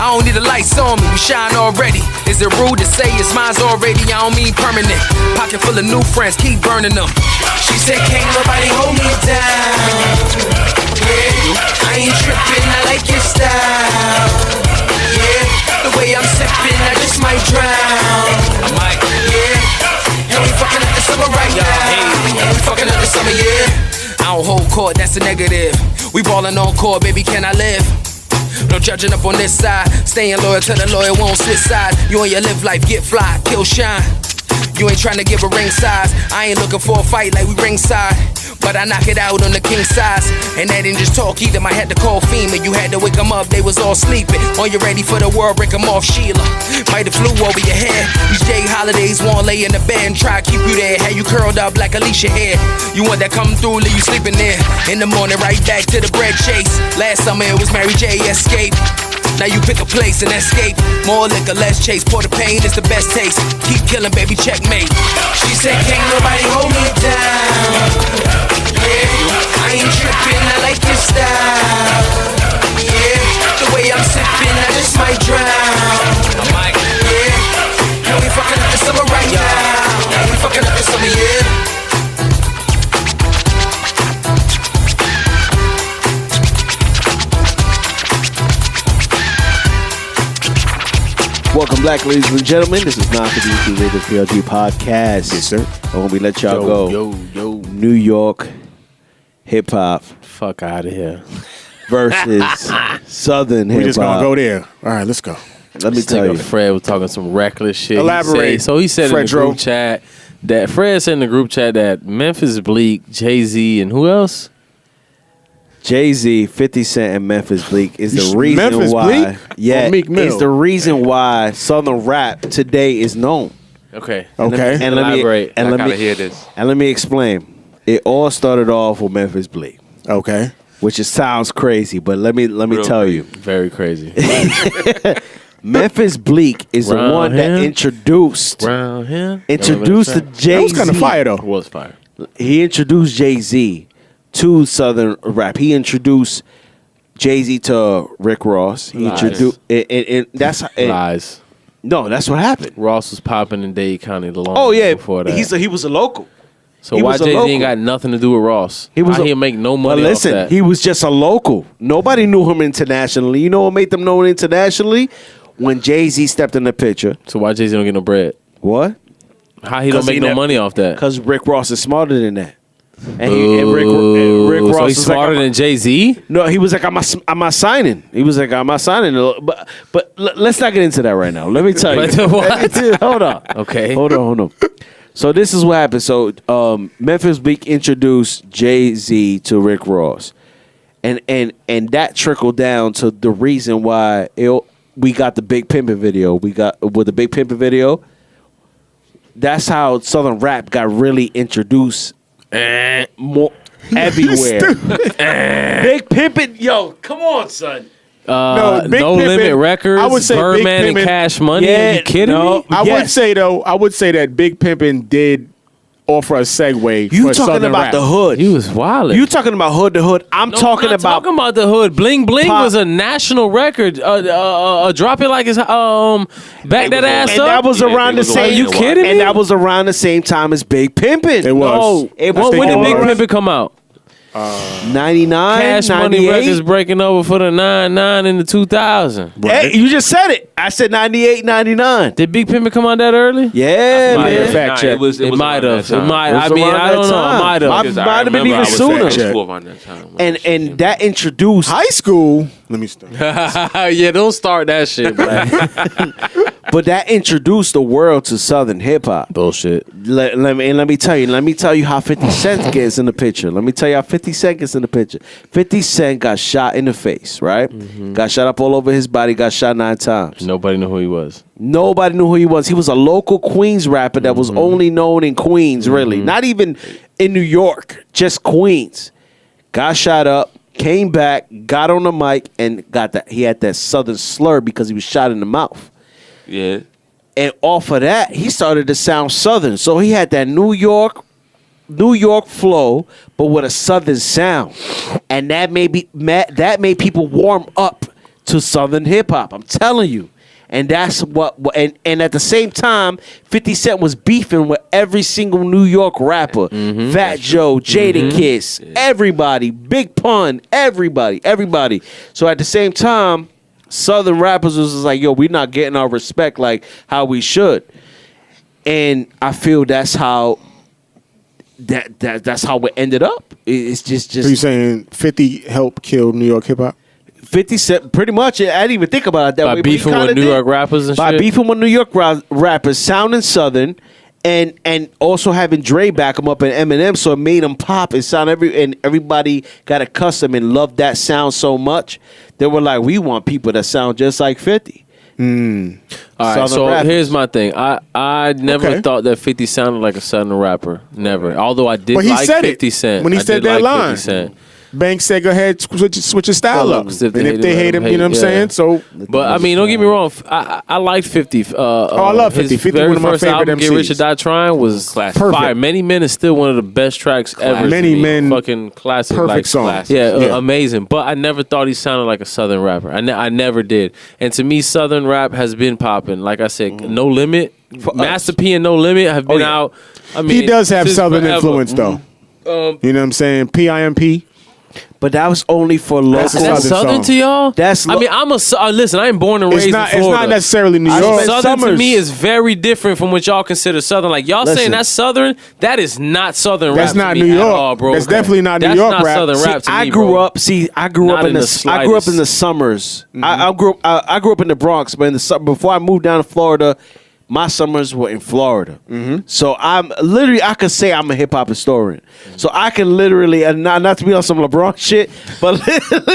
I don't need the lights on me, we shine already. Is it rude to say it's mine's already? I don't mean permanent. Pocket full of new friends, keep burning them. She said, can't nobody hold me down. Yeah, I ain't tripping, I like your style. Yeah, the way I'm sipping, I just might drown. I might, yeah. And we fucking up the summer right now. And we fucking up the summer, yeah. I don't hold court, that's a negative. We ballin' on court, baby, can I live? No judging up on this side. Staying loyal to the lawyer, won't switch side. You on your live life, get fly, kill shine. You ain't trying to give a ring size. I ain't looking for a fight like we ringside. But I knock it out on the king size. And that ain't just talk either. I had to call FEMA. You had to wake them up, they was all sleeping. On you ready for the world, break them off Sheila. Might have flew over your head. These J holidays won't lay in the bed and try to keep you there. Had you curled up like Alicia hair. You want that come through, leave you sleeping there. In the morning, right back to the bread chase. Last summer it was Mary J. Escape. Now you pick a place and escape. More liquor, less chase. Pour the pain, it's the best taste. Keep killing, baby, checkmate. She said, can't nobody hold me down. Yeah, I ain't tripping, I like your style. Yeah, the way I'm sipping, I just might drown. I might, yeah. And we fucking up the summer right now. And we fucking up the summer, yeah. Welcome back, ladies and gentlemen. This is not the DC Radio PLG podcast. Yes, sir. And when we let y'all go, New York hip hop Fuck out of here. versus Southern hip hop. We just gonna go there. All right, let's go. Let me tell you. Fred was talking some reckless shit. Elaborate. He said in the Fredro. group chat that Fred said in the group chat that Memphis Bleek, Jay-Z, and who else? Jay-Z, 50 Cent, and Memphis Bleek is the reason Memphis why. Bleek? Yeah, Or Meek Mill? is the reason why Southern rap today is known. Okay. Okay. And let me Elaborate. and I let gotta me hear this. and let me explain. It all started off with Memphis Bleek, Okay. which sounds crazy, but let me Real tell you. Very crazy. Memphis Bleek is the Round one that him. introduced Round here. introduced the Jay-Z. That was kind of fire though. Was fire. He introduced Jay-Z to Southern rap. He introduced Jay-Z to Rick Ross. He Lies. introduced and that's Lies. no, that's what happened. Ross was popping in Dade County the long Oh yeah, before that. he was a local. so he why was a Jay-Z local. ain't got nothing to do with Ross? He was How a- he'll make no money But listen, off that? he was just a local. Nobody knew him internationally. You know what made them known internationally? When Jay-Z stepped in the picture. So why Jay-Z don't get no bread? What? How he don't 'Cause make he no never- money off that? Because Rick Ross is smarter than that. And Rick Ross so he's was smarter like, than Jay-Z? no, he was like, I'm not signing. He was like, I'm not signing. But let's not get into that right now. Let me tell you. But what? Hold on. Okay. Hold on. So this is what happened. So Memphis Bleek introduced Jay-Z to Rick Ross. And that trickled down to the reason why we got the Big Pimpin' video. With the Big Pimpin' video, that's how Southern rap got really introduced more everywhere. Big Pimpin', yo, come on, son. No Big Limit Pimpin', Records, I would say Big Birdman and Pimpin'. Cash Money. Yeah, Are you kidding no. me? I would Yes. say that Big Pimpin' did offer a segue. You for talking Southern about rap. the hood. He was wild. You talking about hood to hood. I'm talking about the hood. Bling Bling Pop. was a national record. Drop it like it's back that ass and up. that was Yeah, around it the was same. a you kidding me? And that was around the same time as Big Pimpin'. It was. No. It I was think When it did Big was. Pimpin' come out? 99, Cash Money Records 98. breaking over for the 99 in the 2000. Hey, you just said it. I said 98, 99. Did Big Pimpin' come out that early? Yeah, Might man. have. Fact check. It was It might around have. that It time. might. It was I mean, around I don't that know. time. It might have. Because I might have been remember even I was sooner. in school around that time. And that introduced, High school. Let me start. Yeah, don't start that shit, man. but that introduced the world to Southern hip hop. Bullshit. Let me tell you how 50 Cent gets in the picture. Let me tell you how 50 Cent gets in the picture. 50 Cent got shot in the face, right? Got shot up all over his body, got shot 9 times. Nobody knew who he was. Nobody knew who he was. He was a local Queens rapper that was only known in Queens, really. Not even in New York, just Queens. Got shot up, came back, got on the mic, and he had that Southern slur because he was shot in the mouth. Yeah. And off of that, he started to sound Southern. So he had that New York flow, but with a Southern sound. And that made people warm up to Southern hip hop. I'm telling you. And that's and at the same time, 50 Cent was beefing with every single New York rapper. Fat Joe, Jadakiss, everybody, Big Pun, everybody. So at the same time, Southern rappers was just like, yo, we're not getting our respect like how we should. And I feel that's how that's how it ended up. It's just So you saying 50 helped kill New York hip hop? 50 Cent, pretty much. I didn't even think about it that By way. But he beefing kinda with New did. York rappers and By shit? beefing with New York rappers, sounding Southern, and also having Dre back him up and Eminem, so it made him pop and sound and everybody got accustomed and loved that sound so much. They were like, we want people that sound just like 50. All right, Southern so rappers. here's my thing. I never Okay. thought that 50 sounded like a Southern rapper. Never. Although I did But he like said it 50 Cent. when he I said did that like line. 50 Cent. Banks said, go ahead, switch your style Well, up. if And they if they hate him, you know what I'm yeah. saying? So, But I mean, don't get me wrong. I liked 50. I love 50. His 50 very one of my first favorite album, Get Rich or MCs. Die Trying, was Classic. fire. Perfect. Many Men is still one of the best tracks ever. to Many me. Men, fucking classic. perfect like, song. Yeah, amazing. But I never thought he sounded like a Southern rapper. I never did. And to me, Southern rap has been popping. Like I said, No Limit, Master P and No Limit have been out. I mean, He does have since Southern forever. influence, though. You know what I'm saying? PIMP. But that was only for local. That's a Is that Southern Southern song. to y'all? That's I mean, listen. I ain't born and raised in Florida. It's not necessarily New I York. spent Southern to summers. me is very different from what y'all consider Southern. Like y'all Listen. saying that's Southern, that is not Southern That's rap not to me New at York. all, bro. That's definitely not New That's York not rap. Southern See, rap to I me, grew bro. up. See, I grew Not up in in the. the I grew up in the slightest. summers. I grew up in the Bronx, but in the before I moved down to Florida, my summers were in Florida. So I'm literally, I could say I'm a hip hop historian. So I can literally, and not to be on some LeBron shit, but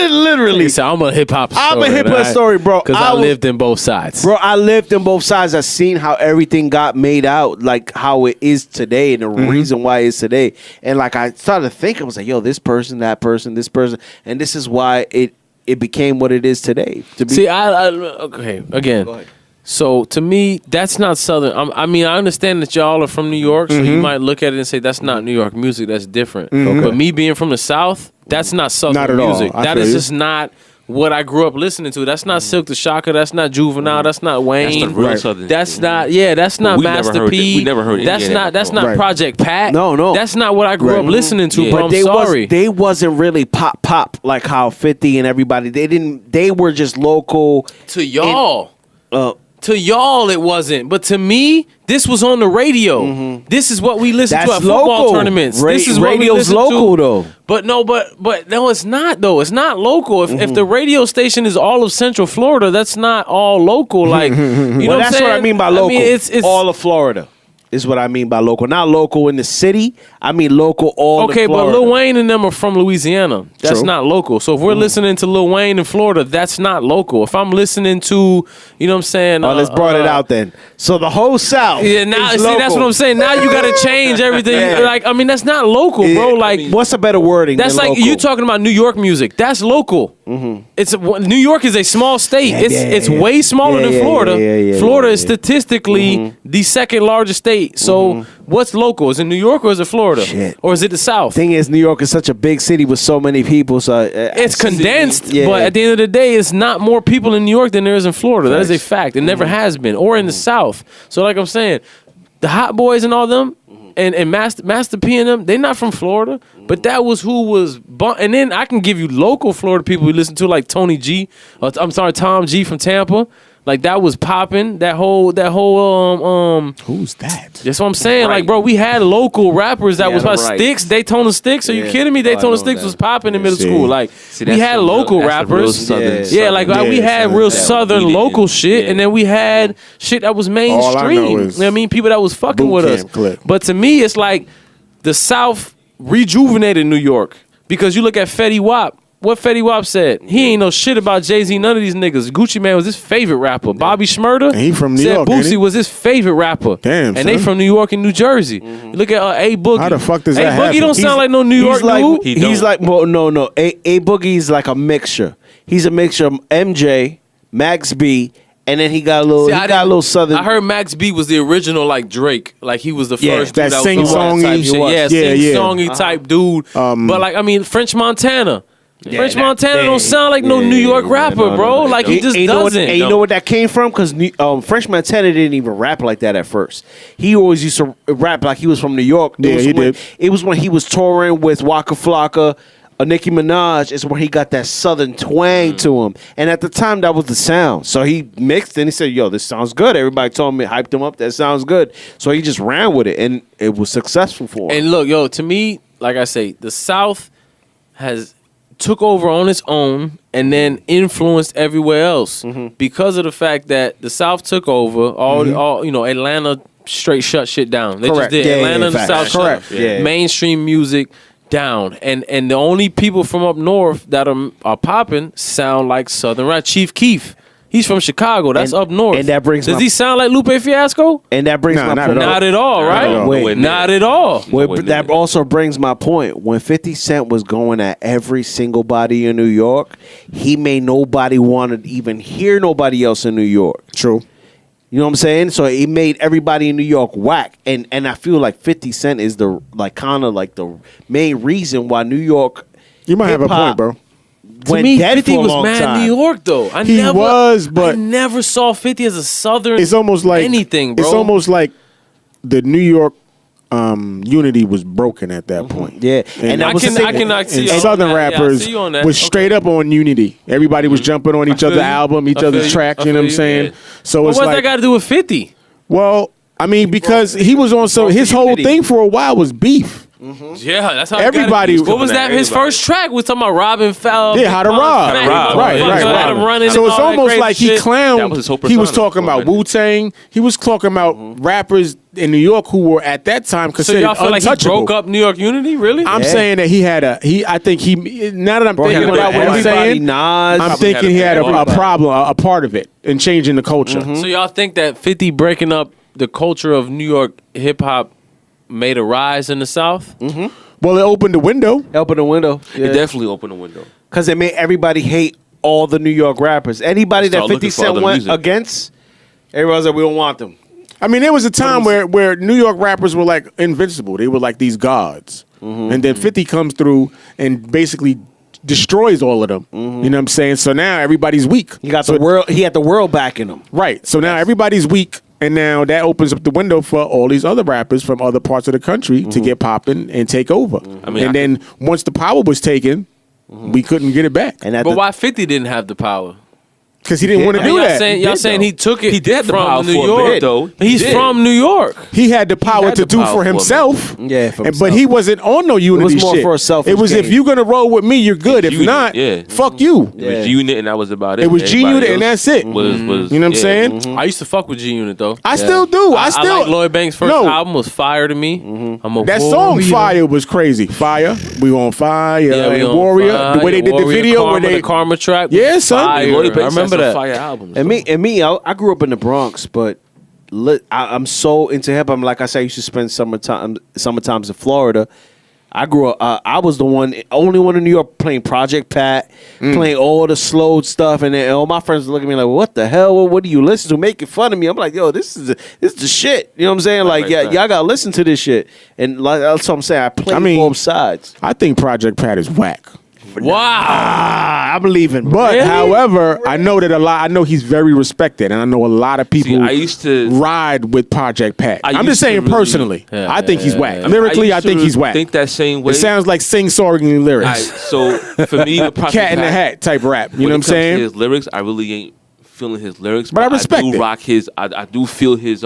literally, So I'm a hip hop. I'm a hip hop story, bro. Because I I was- lived in both sides. bro, I lived in both sides. I've seen how everything got made out, like how it is today, and the reason why it's today. And like I started to think, I was like, yo, this person, that person, this person, and this is why it became what it is today. To be See, okay, again. Go ahead. So to me, that's not Southern. I mean, I understand that y'all are from New York, so you might look at it and say that's not New York music. That's different. But me being from the South, that's not Southern Not at all. music. I That feel is you. just not what I grew up listening to. That's not Silk the Shocker. That's not Juvenile. That's not Wayne. That's the real Right. Southern. That's not. Yeah, that's not we never Master heard P. it. We never heard any That's of that not. That's before. not Right. Project Pat. No. That's not what I grew up listening to. Yeah. Bro, But I'm they sorry. they wasn't really pop like how 50 and everybody. They were just local. To y'all. Uh, To y'all, it wasn't, but to me, this was on the radio. This is what we listen to That's at football local. tournaments. Ra- This is what we radio's listen local, to. though. But no, it's not though. It's not local. If the radio station is all of Central Florida, that's not all local. Like you know, well, what I'm that's saying? what I mean by local. it's all of Florida is what I mean by local. Not local in the city. I mean local all okay, of but Florida. Lil Wayne and them are from Louisiana. That's True. not local. So if we're listening to Lil Wayne in Florida, that's not local. If I'm listening to, you know what I'm saying? Oh, let's brought it out then. So the whole South. Yeah, now is see that's local. what I'm saying. Now you got to change everything. Yeah. Like I mean, that's not local, bro. Like what's a better wording? that's than like local? you talking about New York music. That's local. It's New York is a small state. It's way smaller Yeah, than yeah, Florida. yeah, Florida yeah, is statistically the second largest state. So what's local? Is it New York or is it Florida? Shit. Or is it the South? Thing is, New York is such a big city with so many people. So It's condensed, Yeah. but at the end of the day, it's not more people in New York than there is in Florida. That is a fact. It never has been, or in the South. So, like I'm saying, the Hot Boys and all them, and Master P and them, they're not from Florida, but that was who was. And then I can give you local Florida people we listen to, like Tom G from Tampa. Like that was popping. That whole Who's that? That's what I'm saying. Right. Like, bro, we had local rappers that Yeah, was about right. Sticks, Daytona Sticks. Are you Yeah. kidding me? I Daytona know Sticks that. was popping in middle See. school. Like, See, we that's had the real- local that's the real rappers. Southern- Yeah, like Yeah, we had Southern. real That Southern we didn't. local shit, Yeah. and then we had shit that was All I mainstream. know You is know what I mean? People that was fucking boot with us. camp clip. But to me, it's like the South rejuvenated New York because you look at Fetty Wap. What Fetty Wap said, he ain't know shit about Jay-Z, none of these niggas. Gucci Mane was his favorite rapper. Bobby Shmurda And he from New said York, ain't Boosie he? was his favorite rapper. Damn, and they son. from New York and New Jersey. You look at A Boogie. How the fuck does A that Boogie happen? don't sound like no New York he's like, dude. He He's don't. like, well, no. A Boogie's like a mixture. He's a mixture of MJ, Max B, and then he got a little. See, he got a little southern. I heard Max B was the original like Drake. Like he was the Yeah, first that dude that sing-songy was doing that type shit. was. Yeah, Yeah, yeah. sing-songy type dude. But like I mean, French Montana. French that- Montana yeah, don't sound like no New York rapper, no, bro. no, Like no. he just you know what- doesn't. and you know what that came from? Because French Montana didn't even rap like that at first. He always used to rap like he was from New York. Yeah, he did. It was when he was touring with Waka Flocka, Nicki Minaj. Is when he got that southern twang to him. And at the time, that was the sound. So he mixed and he said, "Yo, this sounds good." Everybody told me, hyped him up. That sounds good. So he just ran with it, and it was successful for him. And look, yo, to me, like I say, the South has took over on its own and then influenced everywhere else because of the fact that the South took over. All you know, Atlanta straight shut shit down. They Correct. just did. Yeah, Atlanta and the facts. South shut Correct. Yeah. mainstream music down, and the only people from up north that are popping sound like Southern rap. Chief Keef. He's from Chicago. That's And- up north. and that brings Does my- he sound like Lupe Fiasco? And that brings Nah, my not point. at all. Not at all, right? No, Wait, nowhere Not near. at all. Well, Nowhere but that near. also brings my point. When 50 Cent was going at every single body in New York, he made nobody want to even hear nobody else in New York. True. You know what I'm saying? So he made everybody in New York whack. And I feel like 50 Cent is the like kind of like the main reason why New York You might have a hip-hop point, bro. To went me, dead 50 for a was long mad time. New York though. I He never, was, but- I never saw 50 as a Southern. It's almost like anything, bro. It's almost like the New York unity was broken at that point. Yeah, And that I was the can thing. I see And you on Southern that. Yeah, I rappers see you on that. was straight up on unity. Everybody was jumping on each feel other's you. album, each I feel other's you. track. I You know what I'm feel you. saying? Yeah. So But it's what's like, that got to do with 50? well, I mean, because he was on his whole unity. thing for a while was beef. Yeah, that's how Everybody- What was that? His Everybody. first track was talking about robbing foul. Yeah, how to rob. Right. Running So it's almost like he That clowned. was his whole He was persona. talking about Already. Wu-Tang. He was talking about rappers in New York who were at that time So considered y'all feel like he untouchable. broke up New York Unity? Really? I'm saying that I think he. Now that I'm Bro, thinking he about had what I'm everybody, saying, Nas. I'm Probably thinking he had had a problem, a part of it in changing the culture. So y'all think that 50 breaking up the culture of New York hip hop made a rise in the South? Well, it opened the window. Open the window. It definitely opened the window. Because it made everybody hate all the New York rappers. Anybody that Start 50 looking for Cent other went music. against, everybody's like, we don't want them. I mean, there was a time where New York rappers were like invincible. They were like these gods. And then 50 comes through and basically destroys all of them. You know what I'm saying? So now everybody's weak. He got So- the world. He had the world backing him. Right. So now everybody's weak. And now that opens up the window for all these other rappers from other parts of the country to get popping and take over. I mean, and then once the power was taken, we couldn't get it back And at But the, why 50 didn't have the power? because he didn't want to And do y'all that. saying he took it He did have the from power New for a York. bit, though. He He's did. from New York. He had the power had to the do power for for a himself. Yeah, for But himself. he wasn't on no unity more shit. for a selfish It was if gain. you're gonna roll with me, you're good. If G-Unit, not, yeah. fuck you. It was G-Unit and that was about it. It was Everybody G-Unit and else that's it. Was, You know what I'm saying? I used to fuck with G Unit though. I still do. I still like Lloyd Banks' first No. album was fire to me. I'm a That song warrior. "Fire" was crazy. Fire, we on fire. Yeah, we and on Warrior, fire. the way they did the Warrior, video, Karma, where they the Karma track. was Yeah, son. fire. Lloyd I Banks had remember some that. fire albums. and me, I grew up in the Bronx, but I'm so into hip hop. Like I said, I used to spend summertimes in Florida. I grew up. I was the only one in New York playing Project Pat, playing all the slow stuff, and then all my friends look at me like, "What the hell? What do you listen to?" Making fun of me. I'm like, "Yo, this is the shit." You know what I'm saying? Like, right. y'all gotta listen to this shit. And like that's what I'm saying. I play both sides. I think Project Pat is whack. Wow. I believe in. But Really? however, I know he's very respected, and I know a lot of people See, I used to ride with Project Pat. I I'm used just to saying really- personally, Yeah, I think he's whack. yeah. Lyrically, I used think to he's whack. Think that same way. It sounds like sing-songing lyrics. Alright, so for me, with Project Cat in the Pat, Hat type rap. You when know what it I'm comes to saying? His lyrics, I really ain't feeling his lyrics, But I respect do it. rock his. I do feel his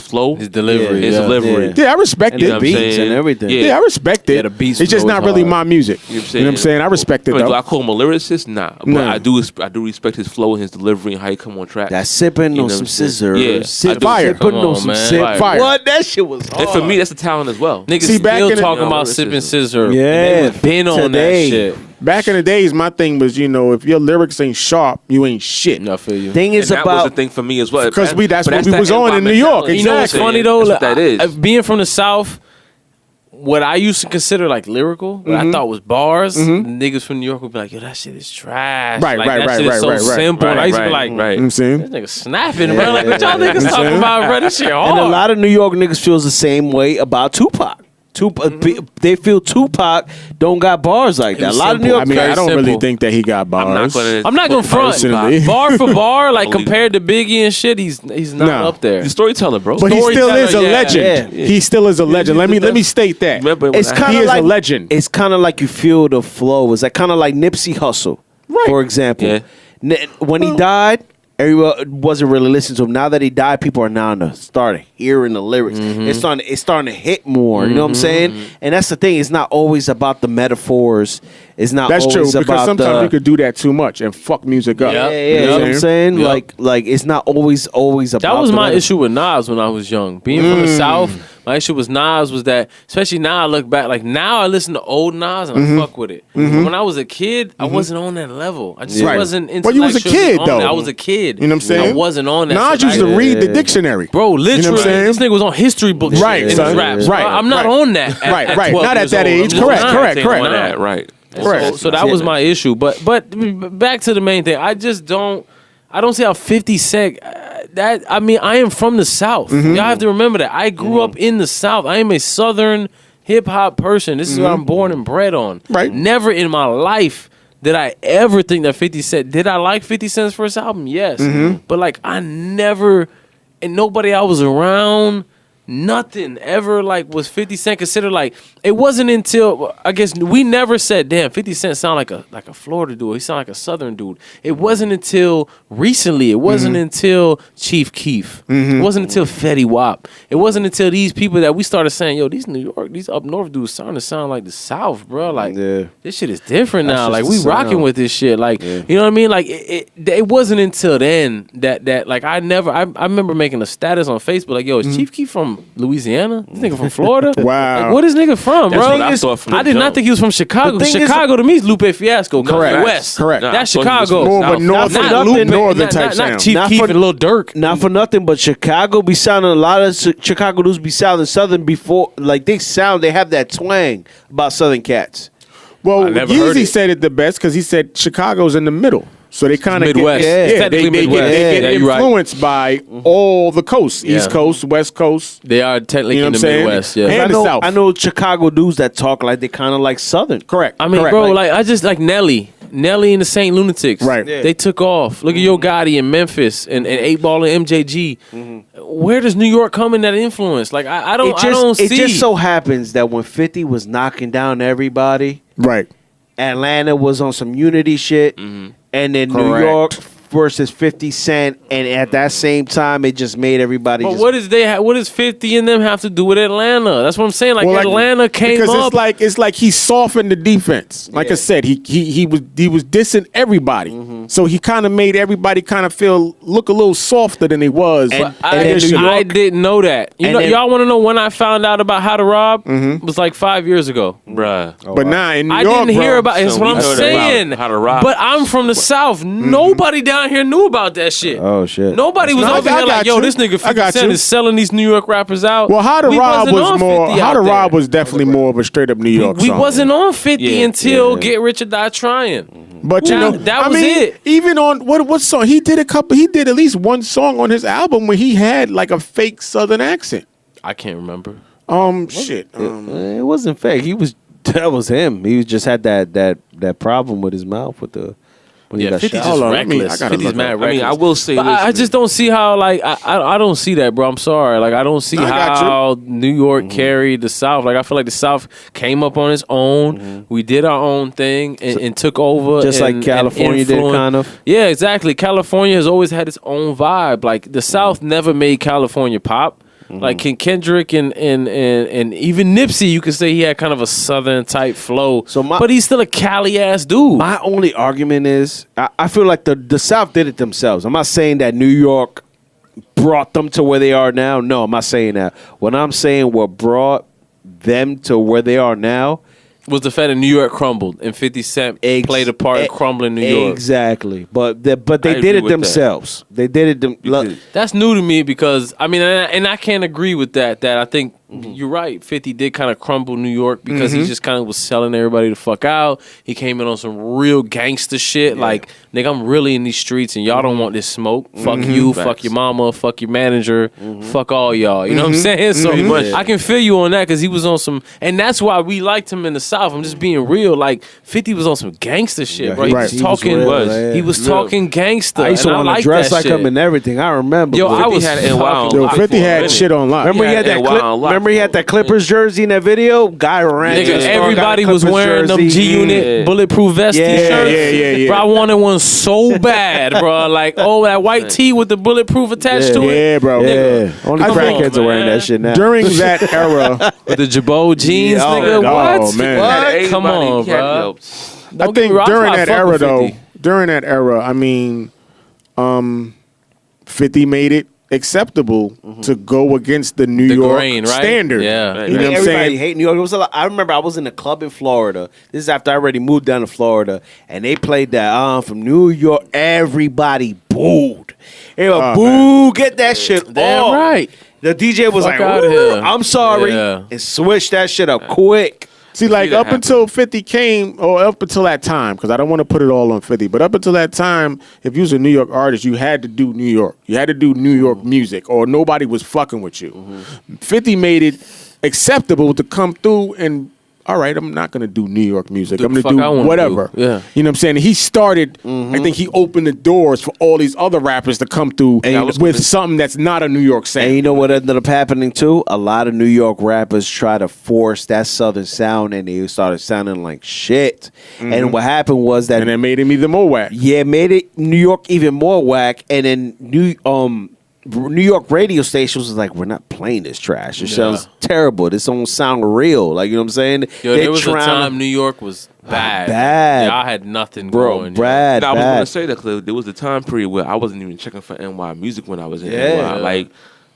flow, His delivery. his yeah. delivery. Yeah, I respect And it. You know what I'm beats saying? and everything. Yeah, I respect it. Yeah, the beats it's just flow not is really hard. my music. You know You know what I'm saying? I respect it I mean, do though. I call him a lyricist? Nah, but Nah. I do respect his flow and his delivery and how he come on track. That sipping You on know some what I'm saying? scissors. Yeah, Sip, I do. Fire. Sipping Come on on, some man. sip. Fire. What? That shit was hard. and for me, that's a talent as well. Niggas See, back still in the- talking about lyricism. sipping scissor. Yeah, And they been on today. that shit. Back in the days, my thing was, if your lyrics ain't sharp, you ain't shit. I feel you. Thing is and that was about the thing for me as well. Because that's But what we that was on in New NY York. mentality. You know what's Exactly. funny though? That's what that is. Being from the South, what I used to consider like lyrical, what I thought was bars, niggas from New York would be like, "Yo, that shit is trash." Right, like, right, that right, shit is right, so right, right. simple. And I used to be like, right. You know what I'm saying? "This nigga snapping, bro. Like, what y'all niggas talking about, bro? This shit hard." and a lot of New York niggas feels the same way about Tupac. They feel Tupac don't got bars like that. A lot of New York I mean, Very I don't really simple. think that he got bars. I'm not gonna front. Personally. Bar for bar, like Believe compared to Biggie and shit, he's not No. up there. The storyteller, bro. But he still is a Storyteller, yeah. legend. Yeah. He still is a legend. Let me state that. Remember when It's I- kind He of is like a legend. It's kind of like you feel the flow. It's like kind of like Nipsey Hussle, for example. Yeah. When he died, everyone wasn't really listening to him. Now that he died, people are now starting hearing the lyrics. It's starting to hit more. You know what I'm saying? And that's the thing. It's not always about the metaphors. It's not. That's true always because about sometimes the, you could do that too much and fuck music up. Yeah, Yeah, you know what I'm saying? Yep. Like it's not always about. That was the my metaphor. issue with Nas when I was young. Being from the South, my issue with Nas was that, especially now I look back, like now I listen to old Nas and I fuck with it. But when I was a kid, I wasn't on that level. I just Right. wasn't But you was a intellectually kid, on though. that. I was a kid. You know what I'm saying? I wasn't on that. Nas shit. used to read the dictionary. Bro, literally, You know what I'm saying? this nigga was on history books Right, in his son. raps. Right, I'm not right. on that. At Right. 12 Not at years that old. age. I'm just Correct, not. correct, Ain't correct. on that, right. Correct. So that was my issue. But back to the main thing. I don't see how 50 Cent. I am from the South. Y'all have to remember that. I grew up in the South. I am a Southern hip hop person. This is what I'm born and bred on. Right. Never in my life did I ever think that 50 Cent. Did I like 50 Cent's first album? Yes. But like I never, and nobody I was around nothing ever like was 50 Cent considered like. It wasn't until I guess we never said, damn, 50 Cent sound like a Florida dude. He sound like a Southern dude. It wasn't until recently. It wasn't until Chief Keef. It wasn't until Fetty Wap. It wasn't until these people that we started saying, yo, these New York, these up north dudes starting to sound like the South, bro. Like this shit is different now. Like we rocking with this shit. Like you know what I mean? Like it wasn't until then that like I remember making a status on Facebook like, yo, is Chief Keef from Louisiana? This nigga from Florida? Wow. Like, what is nigga from, That's bro? what I thought from I the did not jump. think he was from Chicago. Chicago to me is Lupe Fiasco. Correct. West. Correct. Nah, That's I thought he was Chicago. from More of a South. north, Not Lupe, Lupe, northern type not sound. Chief Not Keef for- and Lil Durk. Not for nothing, but Chicago be sounding a lot of Chicago dudes be sounding Southern before. Like they have that twang about Southern cats. Well, never heard Yeezy it. said it the best because he said Chicago's in the middle. So they kind of Midwest. Get, It's technically they Midwest. get Yeah, you're right. influenced by all the coasts, East Yeah. Coast, West Coast. They are technically You know in what the I'm saying? Midwest. Yeah. And I the know, South. I know Chicago dudes that talk like they kind of like Southern. Correct. I mean, Correct. bro, like I just like Nelly and the Saint Lunatics. Right. Yeah. They took off. Look at Yo Gotti in Memphis and 8 Ball and MJG. Where does New York come in that influence? Like I don't see. It just so happens that when 50 was knocking down everybody, Right. Atlanta was on some unity shit, and then New Correct. York versus 50 Cent, and at that same time, it just made everybody. But just, what does 50 and them have to do with Atlanta? That's what I'm saying. Like Well, Atlanta came because up. it's like he softened the defense. Like I said, he was dissing everybody, so he kind of made everybody kind of look a little softer than he was. And- I then New York- didn't know that. And then- Y'all want to know when I found out about How to Rob? It was like 5 years ago. Bruh. But nah, in New I York, didn't hear bro, about it. That's So what we I'm heard about saying. How to Rob. But I'm from the South. Nobody down here knew about that shit. Oh shit! Nobody was No, I over here got like, yo, you. this nigga I 50 got Cent you. is selling these New York rappers out. Well, How to We Rob wasn't was on more. 50 How out to there. Rob was definitely more of a straight up New York We song. wasn't on 50 Yeah, until yeah. Get Rich or Die Trying. But you Nah, know, that I was mean, it. Even on what song he did He did at least one song on his album where he had like a fake Southern accent. I can't remember. Shit. It wasn't fake. That was him. He just had that problem with his mouth with the. When he Yeah, got 50's shot. just Hold on, let me- reckless. I gotta 50's look mad up. reckless. I mean, I will say But this. I just don't see how, like, I don't see that, bro. I'm sorry. Like, I don't see I got you. how New York carried the South. Like, I feel like the South came up on its own. We did our own thing and took over. Just like and California did, influenced- kind of. Yeah, exactly. California has always had its own vibe. Like, the South never made California pop. Like Kendrick and even Nipsey, you could say he had kind of a Southern type flow. But he's still a Cali ass dude. My only argument is I feel like the South did it themselves. I'm not saying that New York brought them to where they are now. No, I'm not saying that. What I'm saying what brought them to where they are now was the fact that New York crumbled and 50 Cent played a part in crumbling New York. Exactly. But they I did agree it with themselves. They did it look, That's new to me because I mean, and I can't agree with that. That I think you're right. 50 did kind of crumble New York because he just kind of was selling everybody the fuck out. He came in on some real gangster shit. Like, nigga, I'm really in these streets and y'all don't want this smoke. Fuck you. Facts. Fuck your mama. Fuck your manager. Fuck all y'all. You know what I'm saying? So I can feel you on that because he was on some, and that's why we liked him in the South. I'm just being real. Like 50 was on some gangster shit, Yeah, bro. He right. was He was talking. real, man. He was Real. talking gangster. I used to and want to liked dress that like shit. him and everything. I remember. Yo, I 50 was had NY on fucking- Yo, lock 50 for a had minute. shit on lock. Remember he Yeah, had that and clip. Wild Lock. Remember he had that Clippers jersey in that video. Guy ran. to Nigga, the store, got a everybody was Clippers wearing them jersey. G-Unit Yeah. bulletproof vest Yeah, t-shirts. yeah. Bro, I wanted one so bad, bro. Like, oh, that white tee with the bulletproof attached to it. Yeah, bro. Yeah, only I think- crackheads are wearing man. that shit now. During that era, With the Jabot jeans, Yeah, nigga. oh, What? man. What? Come on, He had, bro. yo, I Don't get think me wrong, during I that fuck era, with though, 50. during that era, I mean, 50 made it acceptable to go against the New The York grain, right? standard. Yeah. You know what I'm Everybody saying? hate New York. It was a lot. I remember I was in a club in Florida. This is after I already moved down to Florida, and they played that from New York. Everybody booed. They were boo, get that shit Damn off. right. The DJ was Fuck like, outta "Ooh, here." I'm sorry," Yeah. and switched that shit up quick. See, like that up happen. until 50 came, or up until that time, because I don't want to put it all on 50, but up until that time, if you was a New York artist, you had to do New York. You had to do New York music, or nobody was fucking with you. 50 made it acceptable to come through and all right, I'm not gonna do New York music. Do I'm the gonna fuck I do wanna whatever. do. Yeah. You know what I'm saying? He started. I think he opened the doors for all these other rappers to come through with something that's not a New York sound. And you know what ended up happening too? A lot of New York rappers try to force that Southern sound, and they started sounding like shit. And what happened was that, and it made him even more whack. yeah, it made it New York even more whack. And then New York radio stations was like, we're not playing this trash. It sounds terrible. This don't sound real. Like, you know what I'm saying? Yo, there was a time New York was bad. Bad. Y'all had nothing Bro, going. Brad, I was bad. going to say that, Cliff. There was a time period where I wasn't even checking for NY music when I was in Yeah. NY. Like,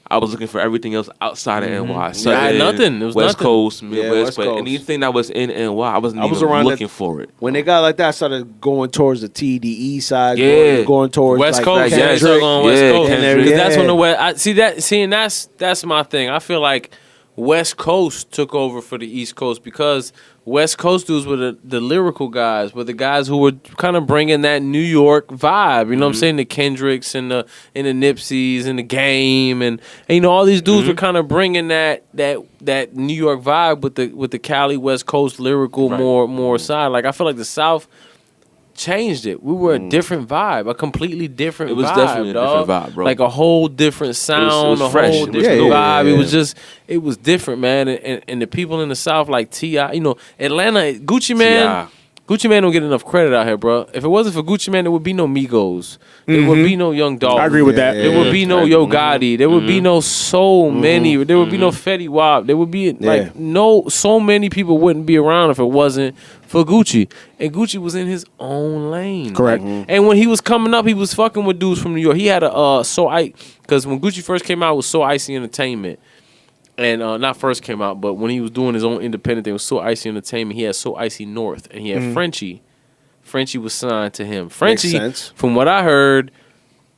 I was looking for everything else outside of NY. I had nothing. It was West nothing. Coast, Midwest, West but Coast. anything that was in NY, I wasn't even around looking for it. When they got like that, I started going towards the TDE side. Yeah. Going towards West like, Coast, yeah, yeah, so going West yeah, Coast. Kendrick. 'Cause that's when the Yeah. West. And that's my thing. I feel like West Coast took over for the East Coast because West Coast dudes were the lyrical guys, were the guys who were kind of bringing that New York vibe. You know what I'm saying? The Kendricks and the Nipseys and the Game and you know all these dudes were kind of bringing that New York vibe with the Cali West Coast lyrical more side. Like I feel like the South changed it. We were a different vibe, a completely different vibe. It was definitely a dog. different vibe, bro. Like a whole different sound, was fresh. a whole It was different dope. vibe. Yeah. It was just, it was different, man. And the people in the South, like T.I., you know, Atlanta, Gucci Man. Gucci Man don't get enough credit out here, bro. If it wasn't for Gucci Man, there would be no Migos. There would be no Young Dolph. I agree with that. There would be no Yo Gotti. There would be no so many. There would be no Fetty Wap. There would be like so many people wouldn't be around if it wasn't for Gucci. And Gucci was in his own lane. Correct. And when he was coming up, he was fucking with dudes from New York. He had because when Gucci first came out, it was So Icy Entertainment. And not first came out, but when he was doing his own independent thing, it was So Icy Entertainment. He had So Icy North, and he had Frenchie. Frenchie was signed to him. Frenchie, from what I heard,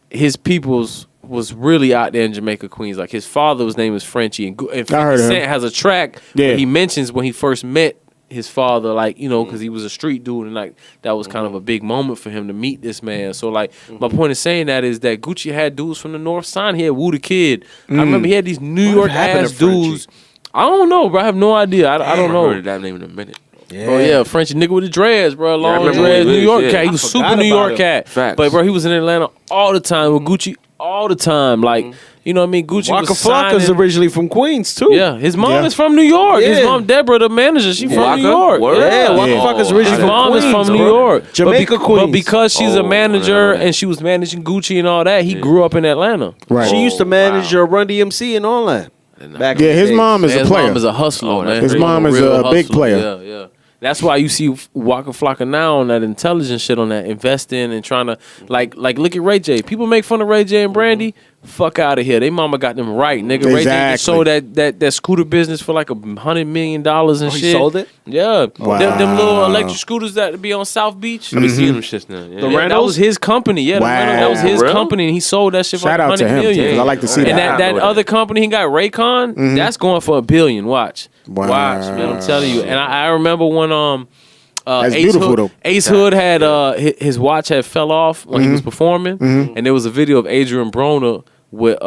his peoples was really out there in Jamaica, Queens. Like his father's name is Frenchie, and 50 Cent has a track where he mentions when he first met his father, like, you know, because he was a street dude, and like that was kind of a big moment for him to meet this man. So like my point of saying that is that Gucci had dudes from the North Side. He had Woo the Kid. I remember he had these New York ass dudes. I don't know, bro. I have no idea. I don't know. I heard that name in a minute. Yeah. Bro, yeah, Frenchie nigga with the dreads, bro. Long remember dreads, when he New York was, cat. yeah. He was I super forgot New about York him. cat. Facts. But bro, he was in Atlanta all the time with Gucci all the time. Like, you know what I mean? Gucci Waka was Flocka's signing. originally from Queens too. Yeah, his mom Yeah. is from New York. His Yeah. mom, Deborah, the manager, she from Waka? New York. Word? Yeah, Waka Yeah. Flocka's originally His from mom Queens, is from bro. New York. Jamaica, But Queens. because she's a Oh, I manager know that. and she was managing Gucci and all that, he grew up in Atlanta. Right. She used to manage Run DMC and all that. Back in Yeah, the his days. mom is a His player. mom is a hustler, Oh, man. His mom is Real a big hustler. player. Yeah, yeah. That's why you see Waka Flocka now on that intelligence shit, on that investing and trying to like look at Ray J. People make fun of Ray J and Brandy. Fuck out of here. They mama got them right, nigga. Ray J just sold that scooter business for like $100 million and Oh, shit. he sold it? Yeah. Wow. Them little electric scooters that be on South Beach. I be seeing them shits now. Yeah. Yeah, that was his company. Yeah, the Wow. rental, that was his Really? company, and he sold that shit for Shout like out to $100 him, million. because I like to see And that. that that. other company he got, Raycon, that's going for $1 billion. Watch, Wow. watch, man. I'm telling you. And I remember when That's Ace beautiful, Hood, though. Ace Hood had his watch had fell off when he was performing, and there was a video of Adrian Broner with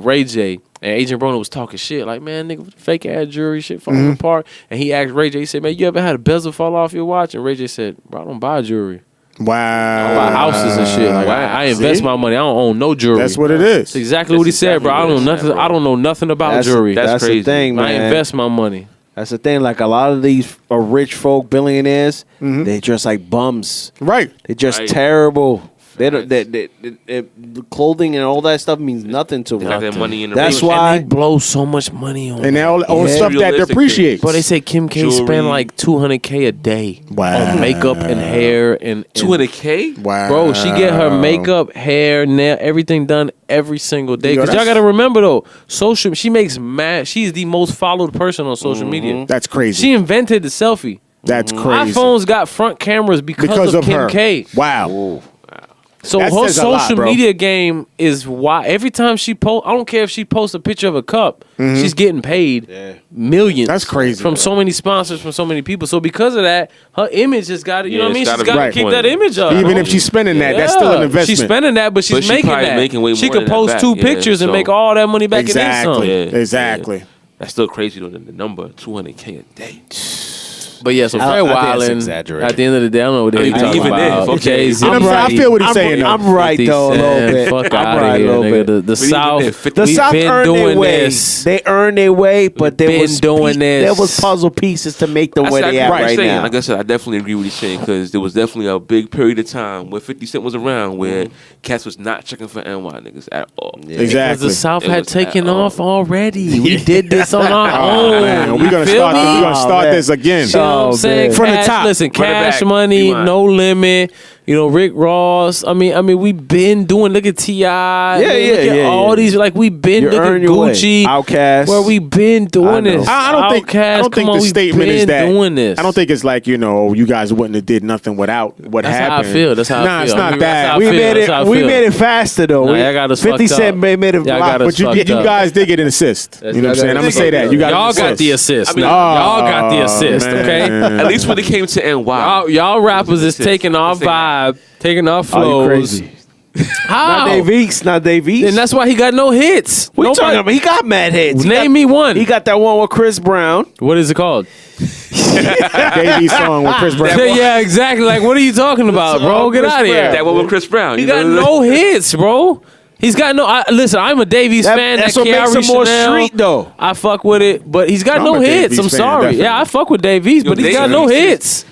Ray J. And Adrian Broner was talking shit like, man, nigga, fake ass jewelry shit falling apart. And he asked Ray J, he said, man, you ever had a bezel fall off your watch? And Ray J said, bro, I don't buy jewelry. I buy houses and shit. Like I invest my money. I don't own no jewelry. That's what it is. That's exactly what he said, bro. I don't know nothing. bro. I don't know nothing about jewelry. That's crazy. the thing, I man. invest my money. That's the thing. Like a lot of these rich folk, billionaires, they dress like bums. Right. They just Right. terrible. They don't. The clothing and all that stuff means nothing to They got them. that money in the That's ring. why- And they blow so much money on. And it. all stuff that Materialistic depreciates. Bro, they say Kim K Jewelry. spend like $200K a day Wow. on makeup and hair and 200K? Wow. Bro, she get her makeup, hair, nail, everything done every single day. Yo, Because y'all that's- got to remember though, she makes mad. She's the most followed person on social media. That's crazy. She invented the selfie. That's crazy. iPhones got front cameras because of Kim her. K. Wow. So That her says a lot, social bro. media game is why every time she post, I don't care if she posts a picture of a cup, she's getting paid millions. That's crazy, from man. so many sponsors, from so many people. So because of that, her image has got to, you know what I mean? it's She's gotta got be to right. keep that image up. Even bro. if she's spending that, that's still an investment. She's spending that, but she's But she making probably that. making way she more could than that post back, 2 yeah, pictures and so- make all that money back and then Exactly. some. Yeah. Exactly. That's still crazy though. The number 200K a day. But yeah, so I Fred think that's Wildin. exaggerated. At the end of the day, I don't know what they're even talking then, about. okay. Jay-Z, I feel what he's saying, though. I'm right though a little bit. Fuck I'm out right of a here, little nigga. bit. The South, The we've South been earned their doing way. this. They earned their way, but there been was doing this. there was puzzle pieces to make them That's where they at exactly what right he's saying. now. Like I said, I definitely agree with what he's saying because there was definitely a big period of time where 50 Cent was around where cats was not checking for NY niggas at all. Because Exactly. the South It had was taken at all. off already. We did this on our Oh, own. man. We're You gonna feel start. me? We're gonna start man. this again. You know what I'm Oh, saying? man. From the Cash, top. listen, Run it Cash back. Money, Rewind. No Limit. You know, Rick Ross. I mean, we've been doing. Look at T.I. Look at all these. Like we've been. You Look at earn your way. Gucci. Outkast. Where we been doing know. this. I don't think Outkast, come on, the we statement is been that doing this. I don't think it's like you guys wouldn't have did nothing without what That's how I happened. feel. That's how I Nah, it's feel. not I mean, that's that. how I We feel. made That's how I it. We feel. made it faster though. Nah, y'all got us 50 fucked Cent up. made it Y'all got block. us But you fucked up. guys did get an assist. You know what I'm saying? I'm gonna say that. You got y'all an got assist. the assist. I mean, y'all got the assist. Okay. man. At least when it came to NY. Y'all rappers is Assist. taking our Assist. vibe, taking our Are you flows. crazy? How? Not Dave East. Not Dave East. And that's why he got no hits. What you Nobody- talking about? He got mad hits. He Name got- me one. He got that one with Chris Brown. What is it called? Davey's song with Chris Brown. Yeah, exactly. Like, what are you talking about, bro? Get Chris out of here. Brown. That one with Chris Brown. He you got know? no hits, bro. He's got no. Listen, I'm a Davies fan. That's that what makes Kiari him more Chanel, street though. I fuck with it, but he's got I'm no a hits. Davies I'm fan, sorry. definitely. Yeah, I fuck with Davies, but he's got no Davies is- hits.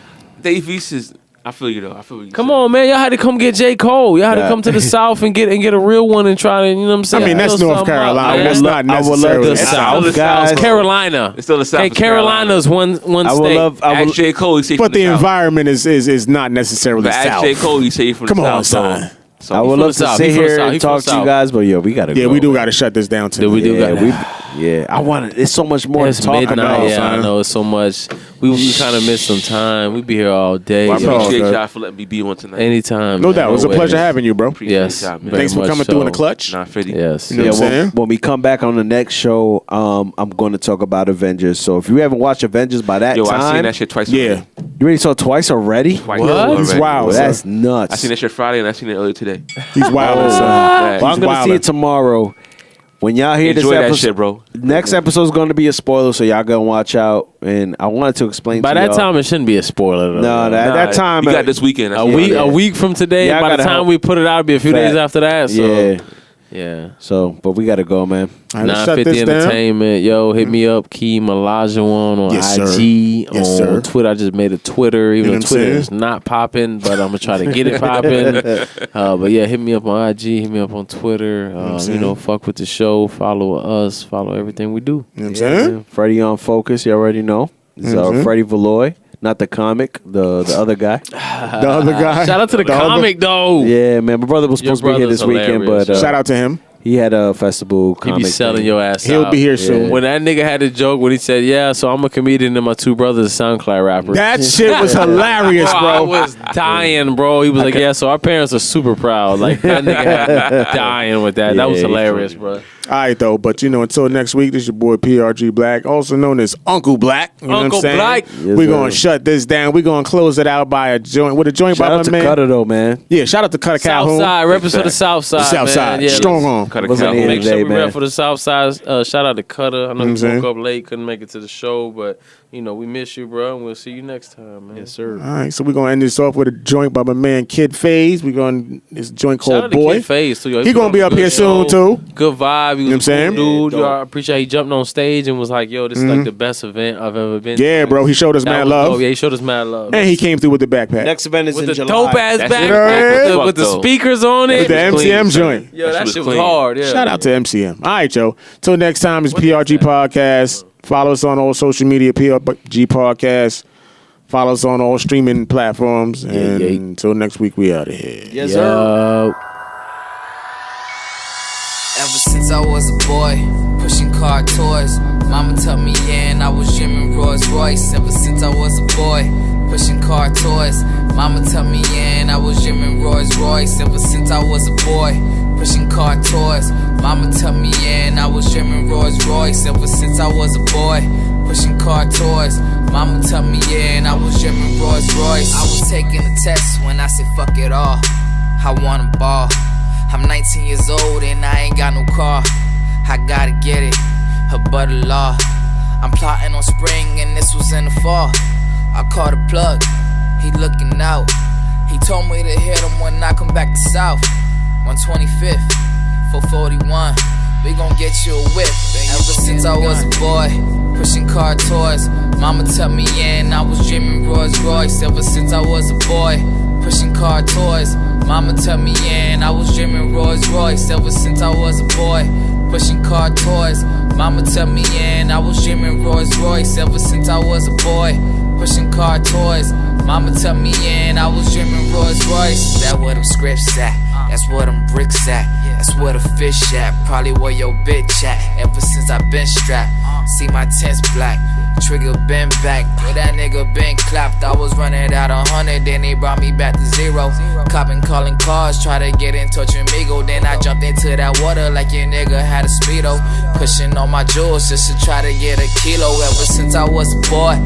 Dave East is. I feel you though. I feel you. Come on, man. Y'all had to come get J. Cole. Y'all had to Yeah. come to the South and get a real one and try to, you know what I'm saying? I mean, that's Build North something up, Carolina. man. That's not I would love necessarily the It's still South, the South, guys. bro. Carolina. It's still the South. Hey, It's Carolina. Carolina's one I would state. love. I Ask would. J. Cole, he say But from the South. environment is not necessarily But ask South. J. Cole, he say from Come the on, South. son. So I would from love the to South. sit He from the here South. He and from talk the to you South. guys, but yo, we gotta. Yeah, go, we do man. got to shut this down tonight. We do Yeah, got. I want it. There's so much more It's to talk midnight. about. Yeah, I son. know. It's so much. We kind of missed some time. We be here all day. I Well, appreciate okay. y'all for letting me be on tonight. Anytime. No man. doubt. It was a Always. pleasure having you, bro. Appreciate Yes. y'all, man. very Thanks for much coming through in the so. clutch. Nah, 50. Yes. You know Yeah, what I'm saying? when we come back on the next show, I'm going to talk about Avengers. So if you haven't watched Avengers by that Yo, I seen time, that shit twice. Yeah. already. you already saw it twice already. Twice What? already. He's wild. Well, son. that's nuts. I seen that shit Friday and I seen it earlier today. He's wild. Right. Well, I'm going to see wildin'. it tomorrow. When y'all hear Enjoy this that episode, shit, bro. next episode is going to be a spoiler, so y'all gonna watch out. And I wanted to explain By to that y'all. time, it shouldn't be a spoiler. Though. No, that time. You got this weekend. A week from today. Yeah, I by the gotta time help. we put it out, it'll be a few Fact. days after that. So, Yeah. yeah. So, but we got to go, man. All right, let's shut 950 this down. Entertainment. Yo, hit me up, Key Malajuwon on Yes, sir. IG, Yes, on sir. Twitter. I just made a Twitter, even You know though what I'm Twitter saying? is not popping, but I'm gonna try to get it popping. But yeah, hit me up on IG, hit me up on Twitter. I'm saying? Fuck with the show, follow us, follow everything we do. You know what I'm saying? Freddie on Focus, you already know. It's Freddie Valoy, not the comic, the other guy. The other guy. Shout out to the other- comic though. Yeah, man. My brother was Your supposed to be here brother's this weekend, hilarious. but Shout out to him. he had a festival He comic be selling thing. your ass He'll out. be here soon. When that nigga had a joke when he said, "Yeah, so I'm a comedian and my two brothers are SoundCloud rappers." That shit was hilarious, I bro. was dying, bro. He was like, "Yeah, so our parents are super proud." Like that nigga had me dying with that. That was Yeah, he hilarious, bro. All right, though. But, until next week, this is your boy PRG Black, also known as Uncle Black. You know Uncle what I'm saying? Black. Yes, We're sir. going to shut this down. We're going to close it out by a joint. With a joint Shout by out my to man. Cutter though, man. Yeah, shout out to Cutter Calhoun. Southside, represent for the Southside. The South Side. Man. Yeah, Strong let's- on. Cut a Wasn't count. here Make today, sure we man. rep for the Southside. Shout out to Cutter. I know what I'm he saying? woke up late, couldn't make it to the show, but we miss you, bro. And we'll see you next time, man. Yes, sir. All right, so we're going to end this off with a joint by my man Kid Phase. We're going this joint Shout out called to Boy. Kid Phase, too. Yo, He put gonna on be a up good here soon, show. too. Good vibe. He You know was what a I'm cool saying? dude. Yo, I appreciate he jumped on stage and was like, "Yo, this is like the best event I've ever been." Yeah, to. bro. He showed us That mad was love. dope. Yeah, he showed us mad love. And he came through with the backpack. Next event is with in the July. dope ass That shit backpack was with the dope. speakers on it. With the It was MCM clean, son. joint. Yo, that shit was clean. hard. Yeah. Shout out to MCM. All right, Joe. Till next time, it's PRG Podcast. Follow us on all social media, PRG Podcast. Follow us on all streaming platforms. And yeah. until next week, we out of here. Yes, sir. Yo. Ever since I was a boy, pushing car toys. Mama took me in, I was gymming Rolls Royce. Ever since I was a boy, pushing car toys. Mama took me in, I was gymming Rolls Royce. Ever since I was a boy, pushing car toys. Mama took me in, I was gymming Rolls Royce. Ever since I was a boy, pushing car toys. Mama took me in, I was gymming Rolls Royce. I was taking a test when I said fuck it all. I wanna ball. I'm 19 years old and I ain't got no car. I gotta get it, above the law. I'm plotting on spring and this was in the fall. I called the plug, he looking out. He told me to hit him when I come back to South. 125th, 441. We gon' get you a whip. Ever since I was a boy, pushing car toys. Mama tucked me in, I was dreaming Rolls Royce. Ever since I was a boy, pushing car toys. Mama tucked me in, I was dreaming Rolls Royce. Ever since I was a boy, pushing car toys. Mama tucked me in, I was dreaming Rolls Royce. Ever since I was a boy, pushing car toys. Mama tucked me in, I was dreaming Rolls Royce. That where them scripts at, that's where them bricks at, that's where the fish at, probably where your bitch at. Ever since I been strapped, see my tents black, trigger been back, where that nigga been clapped. I was running out 100, then they brought me back to 0. Copping, calling cars, try to get in touch with Migo. Then I jumped into that water like your nigga had a Speedo. Pushing on my jewels just to try to get a kilo. Ever since I was a boy,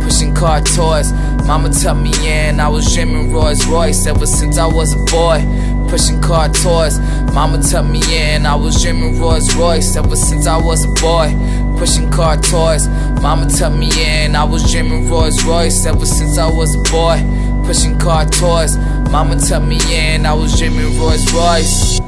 pushing car toys. Mama tucked me in, I was dreaming Rolls Royce. Ever since I was a boy, pushing car toys. Mama tucked me in, I was dreaming Rolls Royce. Ever since I was a boy, pushing car toys. Mama tucked me in, I was dreaming Rolls Royce. Ever since I was a boy, pushing car toys. Mama tucked me in, I was dreaming Rolls Royce.